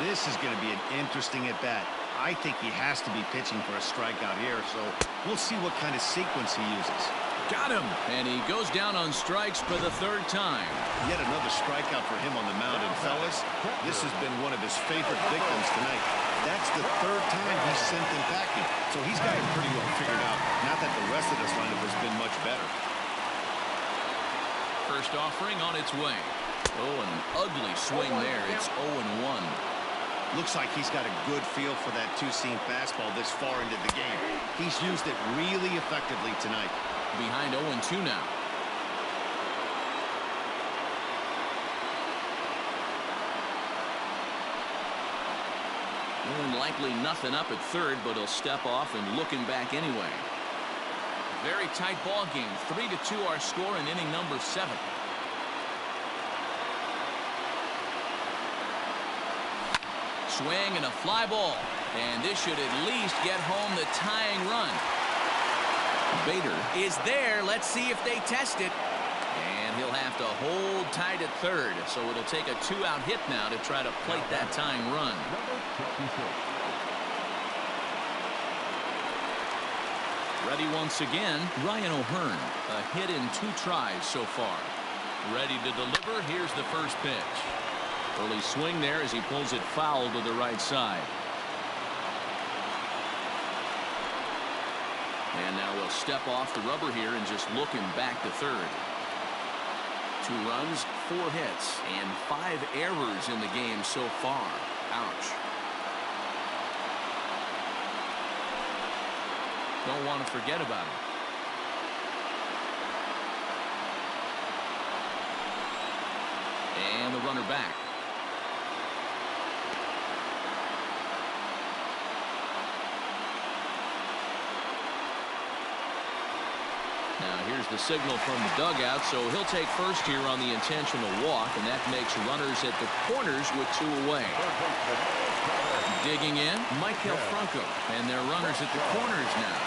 This is going to be an interesting at-bat. I think he has to be pitching for a strikeout here, so we'll see what kind of sequence he uses. Got him, and he goes down on strikes for the 3rd time. Yet another strikeout for him on the mound, and fellas, this has been one of his favorite victims tonight. That's the 3rd time he's sent them packing, so he's got it pretty well figured out. Not that the rest of this lineup has been much better. First offering on its way. Oh, an ugly swing there. It's 0-1. Looks like he's got a good feel for that two-seam fastball this far into the game. He's used it really effectively tonight. Behind 0-2 now. More than likely nothing up at third, but he'll step off and looking back anyway. Very tight ball game. 3-2 our score in inning number 7. Swing and a fly ball. And this should at least get home the tying run. Bader is there. Let's see if they test it. And he'll have to hold tight at third. So it'll take a 2-out hit now to try to plate that tying run. Ready once again, Ryan O'Hearn. A hit in 2 tries so far. Ready to deliver. Here's the first pitch. Early swing there as he pulls it foul to the right side. And now we'll step off the rubber here and just looking back to third. 2 runs, 4 hits, and 5 errors in the game so far. Ouch. Don't want to forget about it. And the runner back. Now here's the signal from the dugout, so he'll take first here on the intentional walk, and that makes runners at the corners with 2 away. Digging in, Michael Franco, and they're runners at the corners now.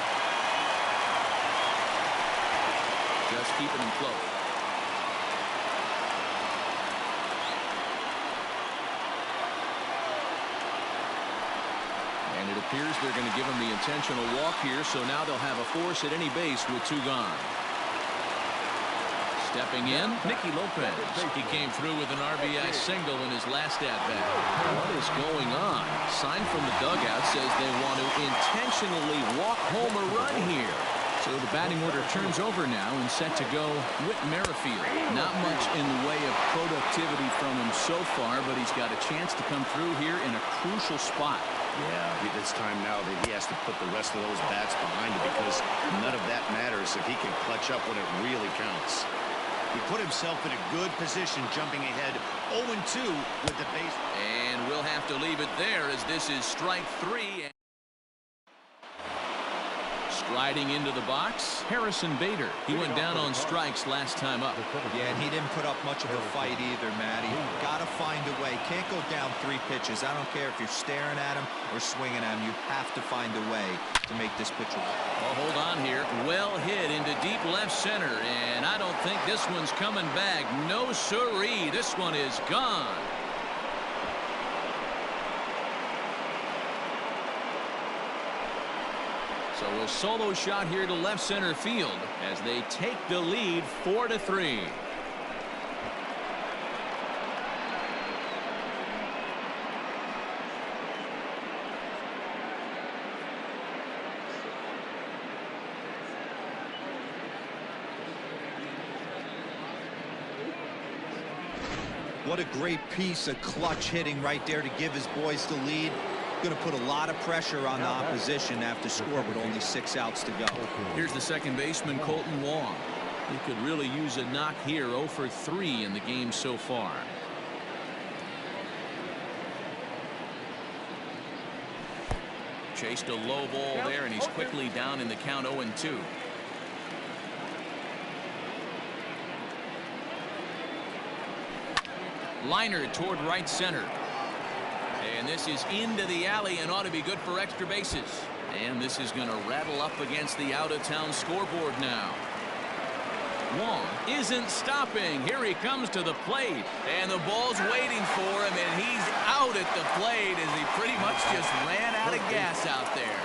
Just keeping them close. And it appears they're going to give him the intentional walk here, so now they'll have a force at any base with 2 gone. Stepping in, Nicky Lopez. He came through with an RBI single in his last at-bat. What is going on? Sign from the dugout says they want to intentionally walk home a run here. So the batting order turns over now and set to go Whit Merrifield. Not much in the way of productivity from him so far, but he's got a chance to come through here in a crucial spot. Yeah, this time now that he has to put the rest of those bats behind him because none of that matters if he can clutch up when it really counts. He put himself in a good position jumping ahead 0-2 with the base. And we'll have to leave it there as this is strike 3. Striding into the box, Harrison Bader. He went down on strikes last time up. Yeah, and he didn't put up much of a fight either, Matty. Got to find a way. Can't go down 3 pitches. I don't care if you're staring at him or swinging at him. You have to find a way to make this pitcher work. Well, hold on here. Well hit into deep left center, and I don't think this one's coming back. No siree. This one is gone. So a solo shot here to left center field as they take the lead 4-3. What a great piece of clutch hitting right there to give his boys the lead. Going to put a lot of pressure on the opposition after score with only 6 outs to go. Here's the second baseman, Colton Wong. He could really use a knock here. 0 for 3 in the game so far. Chased a low ball there, and he's quickly down in the count 0-2. Liner toward right center. And this is into the alley and ought to be good for extra bases. And this is going to rattle up against the out-of-town scoreboard now. Wong isn't stopping. Here he comes to the plate. And the ball's waiting for him, and he's out at the plate as he pretty much just ran out of gas out there.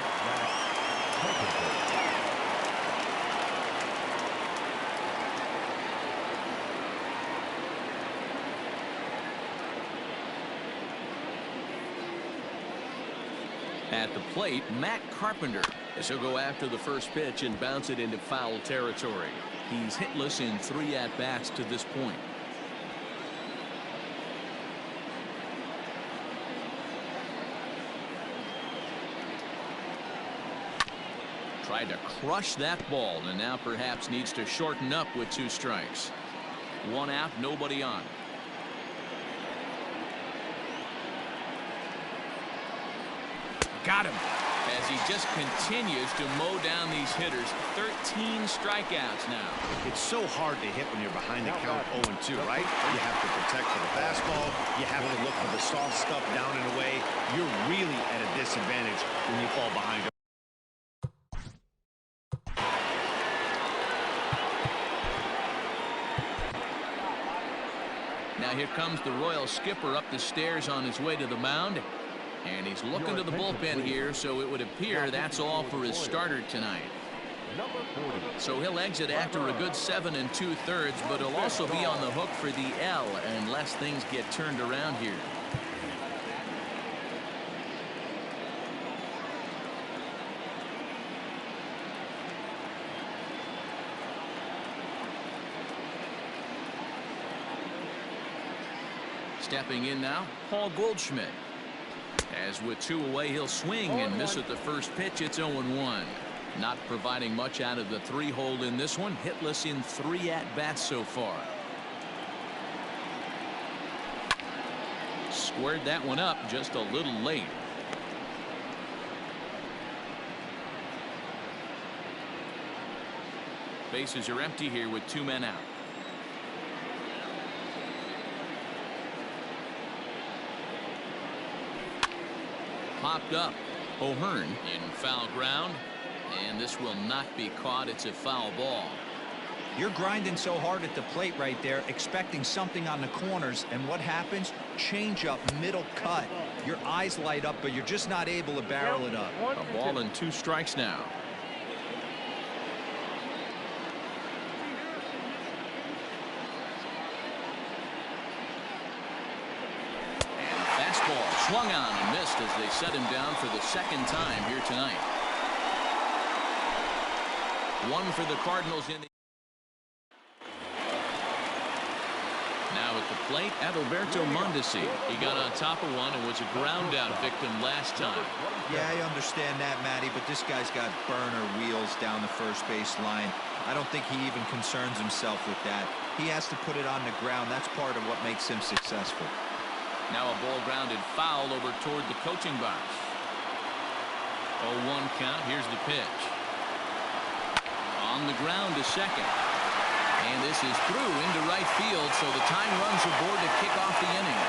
At the plate, Matt Carpenter, as he'll go after the first pitch and bounce it into foul territory. He's hitless in 3 at-bats to this point. Tried to crush that ball, and now perhaps needs to shorten up with 2 strikes. 1 out, nobody on. Got him as he just continues to mow down these hitters. 13 strikeouts now. It's so hard to hit when you're behind the count 0-2, right? You have to protect for the fastball. You have to look for the soft stuff down and away. You're really at a disadvantage when you fall behind. Now here comes the Royal skipper up the stairs on his way to the mound. And he's looking to the bullpen here, so it would appear that's all for his starter tonight. So he'll exit after a good 7 2/3, but he'll also be on the hook for the L unless things get turned around here. Stepping in now, Paul Goldschmidt. As with 2 away, he'll swing and miss at the first pitch. It's 0-1. Not providing much out of the 3-hole in this one. Hitless in 3 at-bats so far. Squared that one up just a little late. Bases are empty here with 2 men out. Popped up. O'Hearn in foul ground, and this will not be caught. It's a foul ball. You're grinding so hard at the plate right there, expecting something on the corners, and what happens? Change up, middle cut. Your eyes light up, but you're just not able to barrel it up. A ball and 2 strikes now. Swung on and missed as they set him down for the 2nd time here tonight. 1 for the Cardinals in the. Now at the plate, Adalberto Mondesi. He got on top of one and was a ground out victim last time. Yeah, I understand that, Matty, but this guy's got burner wheels down the first base line. I don't think he even concerns himself with that. He has to put it on the ground. That's part of what makes him successful. Now a ball grounded foul over toward the coaching box. 0-1 count. Here's the pitch. On the ground to second. And this is through into right field, so the tying runs aboard to kick off the inning.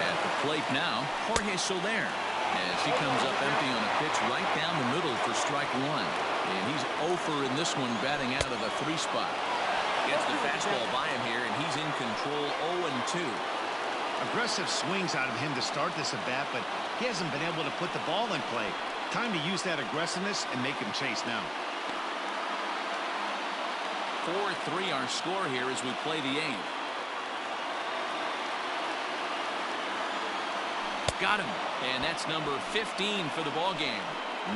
At the plate now, Jorge Soler. As he comes up empty on a pitch right down the middle for strike 1. And he's 0 for in this one, batting out of the 3 spot. Gets the fastball by him here, and he's in control. 0-2. Aggressive swings out of him to start this at bat, but he hasn't been able to put the ball in play. Time to use that aggressiveness and make him chase now. 4-3 our score here as we play the 8th. Got him, and that's number 15 for the ball game.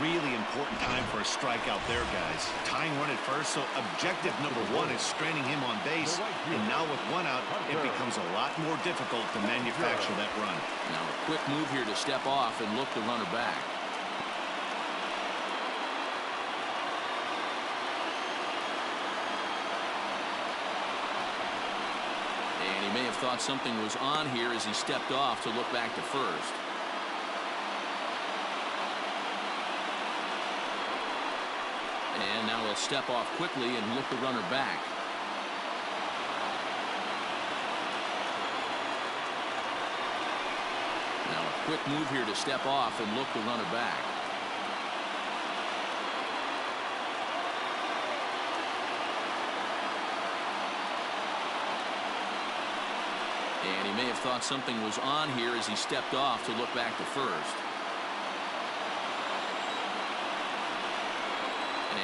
Really important time for a strikeout there, guys. Tying run at first, so objective number 1 is straining him on base. And now with 1 out, it becomes a lot more difficult to manufacture that run. Now a quick move here to step off and look the runner back. And he may have thought something was on here as he stepped off to look back to first. And now he'll step off quickly and look the runner back. Now a quick move here to step off and look the runner back. And he may have thought something was on here as he stepped off to look back to first.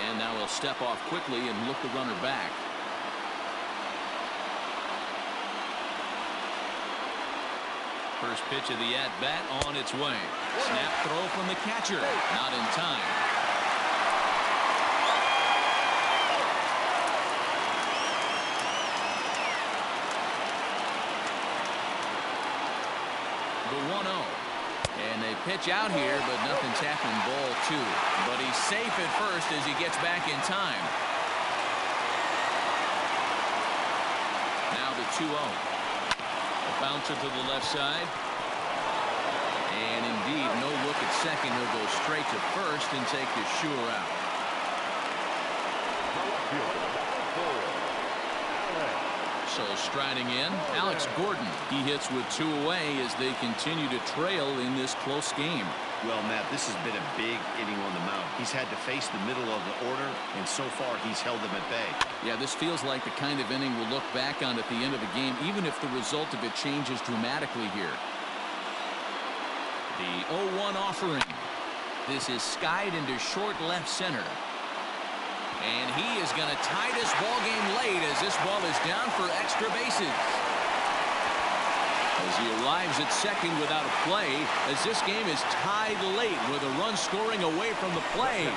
And now he'll step off quickly and look the runner back. First pitch of the at-bat on its way. Snap throw from the catcher. Not in time. The 1-0. And they pitch out here, but nothing's happening. Ball 2. But he's safe at first as he gets back in time. Now the 2-0. A bouncer to the left side. And indeed, no look at second. He'll go straight to first and take the sure out. So striding in, Alex Gordon. He hits with 2 away as they continue to trail in this close game. Well, Matt, this has been a big inning on the mound. He's had to face the middle of the order, and so far he's held them at bay. Yeah, this feels like the kind of inning we'll look back on at the end of the game, even if the result of it changes dramatically here. The 0-1 offering. This is skied into short left center. And he is going to tie this ball game late as this ball is down for extra bases. as he arrives at second without a play, as this game is tied late with a run scoring away from the play.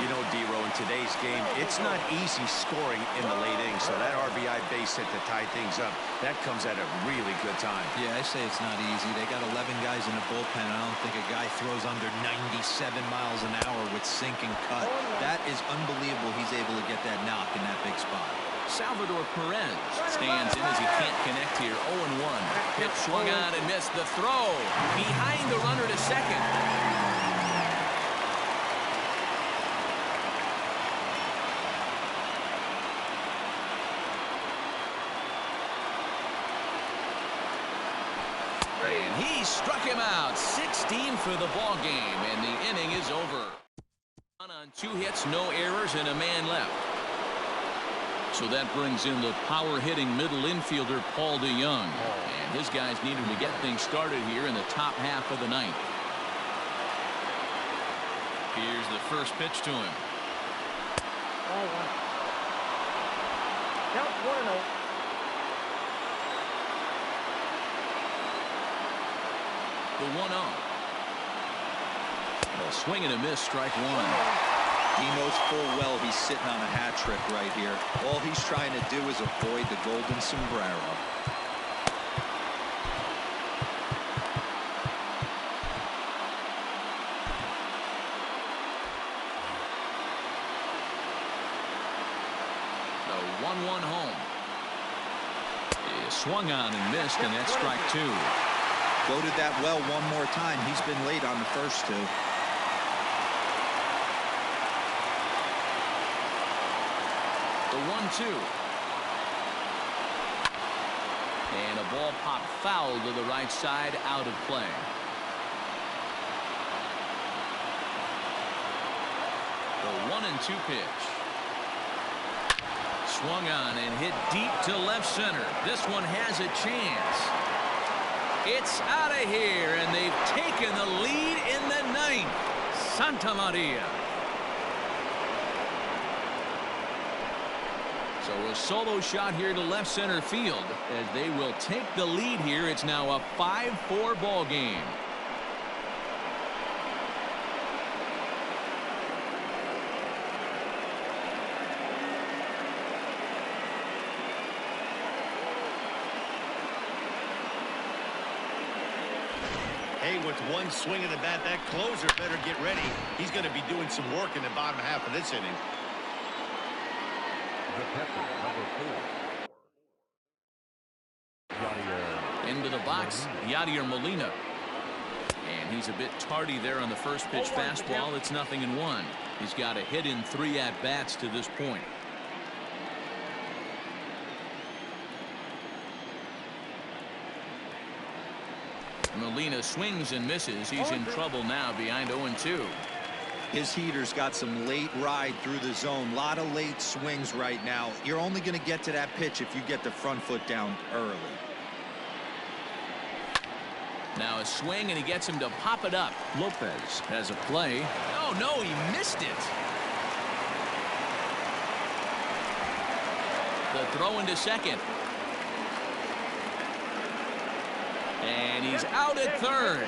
You know, D-Row, in today's game, it's not easy scoring in the late innings, so that RBI base hit to tie things up, that comes at a really good time. Yeah, I say it's not easy. They got 11 guys in the bullpen. I don't think a guy throws under 97 miles an hour with sink and cut. That is unbelievable he's able to get that knock in that big spot. Salvador Perez stands in as he can't connect here. 0-1. Pitch swung on and missed. The throw behind the runner to second. And he struck him out. 16 for the ball game, and the inning is over. On 2 hits, no errors, and a man left. So that brings in the power-hitting middle infielder Paul DeYoung, and his guys needed to get things started here in the top half of the ninth. Here's the first pitch to him. Count 1-0. The 1-0. A swing and a miss, strike one. He knows full well he's sitting on a hat trick right here. All he's trying to do is avoid the golden sombrero. The 1-1 home. He swung on and missed, and that's strike two. Go to that well one more time. He's been late on the first two. The 1-2. And a ball popped foul to the right side, out of play. The 1-2 pitch. Swung on and hit deep to left center. This one has a chance. It's out of here, and they've taken the lead in the ninth. Santa Maria. So a solo shot here to left center field as they will take the lead here. It's now a 5-4 ball game. Hey, with one swing of the bat, that closer better get ready. He's going to be doing some work in the bottom half of this inning. The catcher, number 4. Into the box, Yadier Molina. And he's a bit tardy there on the first pitch fastball. It's 0-1. He's got a hit in 3 at-bats to this point. Molina swings and misses. He's in trouble now behind 0-2. His heater's got some late ride through the zone. A lot of late swings right now. You're only going to get to that pitch if you get the front foot down early. Now a swing, and he gets him to pop it up. Lopez has a play. Oh, no, he missed it. The throw into second. And he's out at third.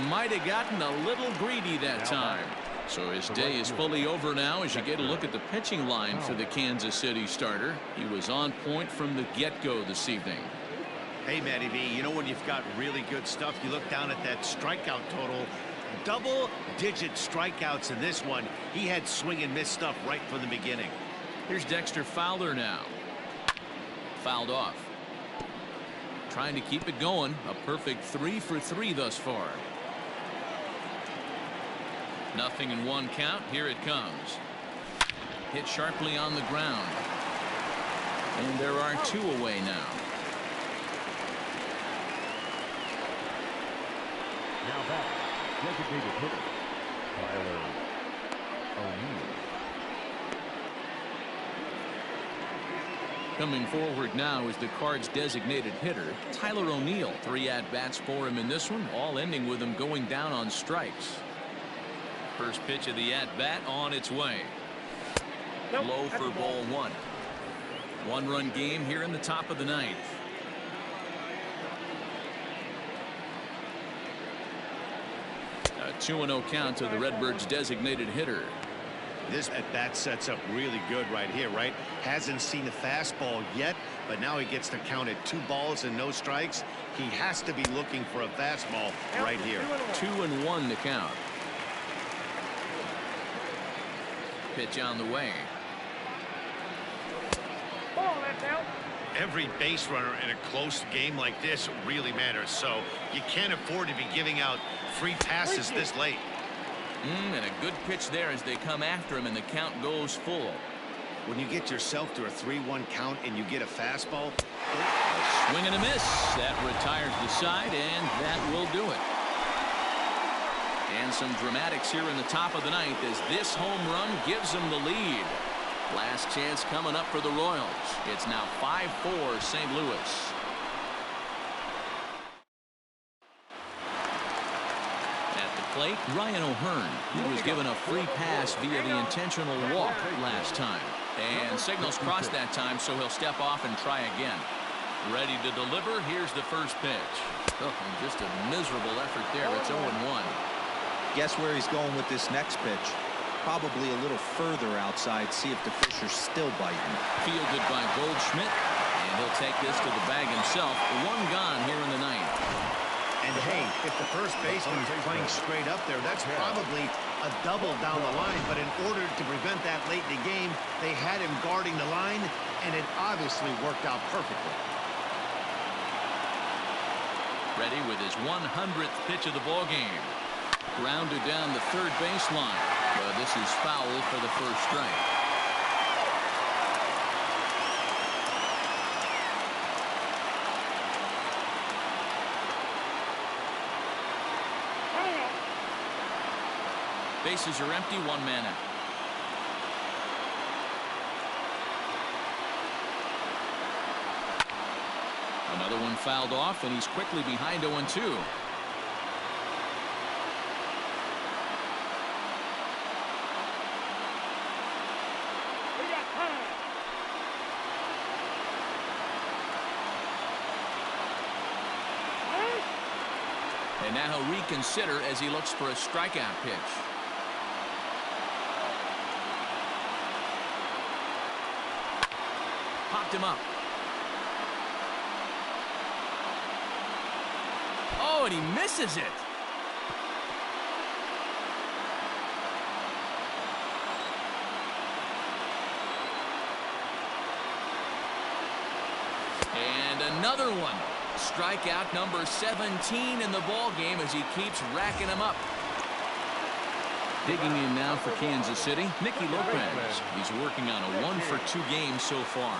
Might have gotten a little greedy that time. So his day is fully over now as you get a look at the pitching line for the Kansas City starter. He was on point from the get-go this evening. Hey, Matty V, you know when you've got really good stuff, you look down at that strikeout total. Double-digit strikeouts in this one. He had swing and miss stuff right from the beginning. Here's Dexter Fowler now. Fouled off. Trying to keep it going. A perfect 3 for 3 thus far. 0-1 count. Here it comes. Hit sharply on the ground. And there are 2 away now. Now back, designated hitter, Tyler O'Neill. Coming forward now is the Cards' designated hitter, Tyler O'Neill. 3 at-bats for him in this one, all ending with him going down on strikes. First pitch of the at-bat on its way. Low for ball 1. 1-run game here in the top of the ninth. 2-0 count to the Redbirds' designated hitter. This at-bat sets up really good right here, right? Hasn't seen the fastball yet, but now he gets to count at 2 balls and no strikes. He has to be looking for a fastball right here. 2-1 to count. Pitch on the way. Every base runner in a close game like this really matters, so you can't afford to be giving out free passes this late. And a good pitch there as they come after him, and the count goes full. When you get yourself to a 3-1 count and you get a fastball. A swing and a miss. That retires the side, and that will do it. And some dramatics here in the top of the ninth as this home run gives them the lead. Last chance coming up for the Royals. It's now 5-4 St. Louis. At the plate, Ryan O'Hearn. He was given a free pass via the intentional walk last time. And signals crossed that time, so he'll step off and try again. Ready to deliver. Here's the first pitch. Oh, and just a miserable effort there. It's 0-1. Guess where he's going with this next pitch? Probably a little further outside. See if the fish are still biting. Fielded by Goldschmidt, and he'll take this to the bag himself. 1 gone here in the ninth. And hey, if the first baseman is playing straight up there, that's probably a double down the line. But in order to prevent that late in the game, they had him guarding the line, and it obviously worked out perfectly. Ready with his 100th pitch of the ball game. Grounded down the third baseline. But this is foul for the first strike. Bases are empty, 1 man out. Another one fouled off, and he's quickly behind 0-2. And now he'll reconsider as he looks for a strikeout pitch. Popped him up. Oh, and he misses it. And another one. Strikeout number 17 in the ball game as he keeps racking them up. Digging in now for Kansas City, Nicky Lopez. He's working on a 1-for-2 game so far.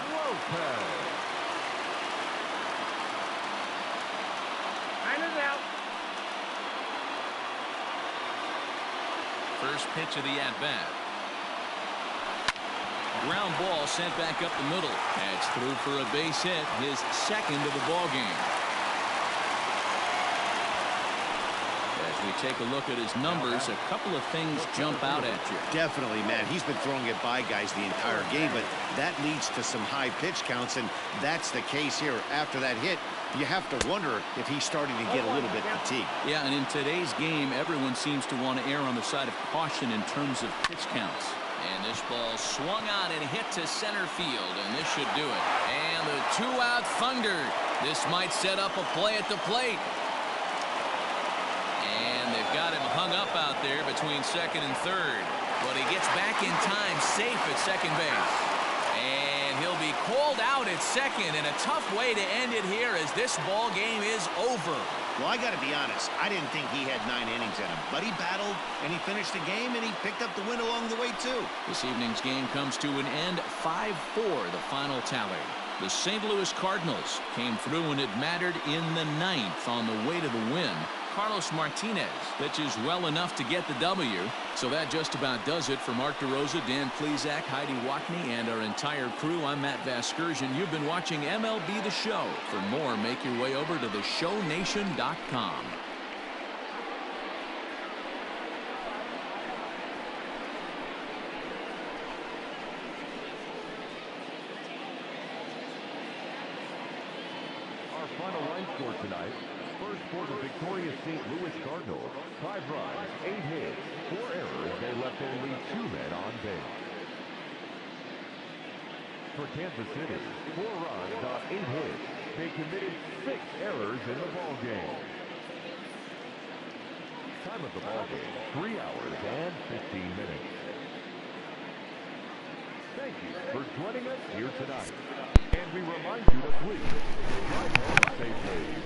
First pitch of the at-bat. Ground ball sent back up the middle. That's through for a base hit, his second of the ball game. As we take a look at his numbers, a couple of things jump out at you. Definitely, Matt. He's been throwing it by guys the entire game, but that leads to some high pitch counts, and that's the case here. After that hit, you have to wonder if he's starting to get a little bit fatigued. Yeah, and in today's game, everyone seems to want to err on the side of caution in terms of pitch counts. And this ball swung on and hit to center field, and this should do it. And the 2-out Thunder. This might set up a play at the plate. And they've got him hung up out there between second and third. But he gets back in time, safe at second base. And he'll be called out at second, and a tough way to end it here as this ball game is over. Well, I got to be honest. I didn't think he had 9 innings in him, but he battled, and he finished the game, and he picked up the win along the way, too. This evening's game comes to an end, 5-4, the final tally. The St. Louis Cardinals came through when it mattered in the 9th on the way to the win. Carlos Martinez pitches well enough to get the W. So that just about does it for Mark DeRosa, Dan Plesac, Heidi Watney, and our entire crew. I'm Matt Vasgersian. You've been watching MLB The Show. For more, make your way over to theshownation.com. Our final line score tonight, First for the victorious St. Louis Cardinals. 5 runs, 8 hits, 4 errors. They left only 2 men on base. For Kansas City, 4 runs on 8 hits. They committed 6 errors in the ballgame. Time of the ballgame, 3 hours and 15 minutes. Thank you for joining us here tonight. And we remind you to please drive home safely.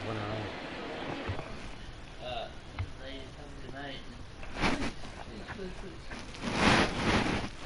One and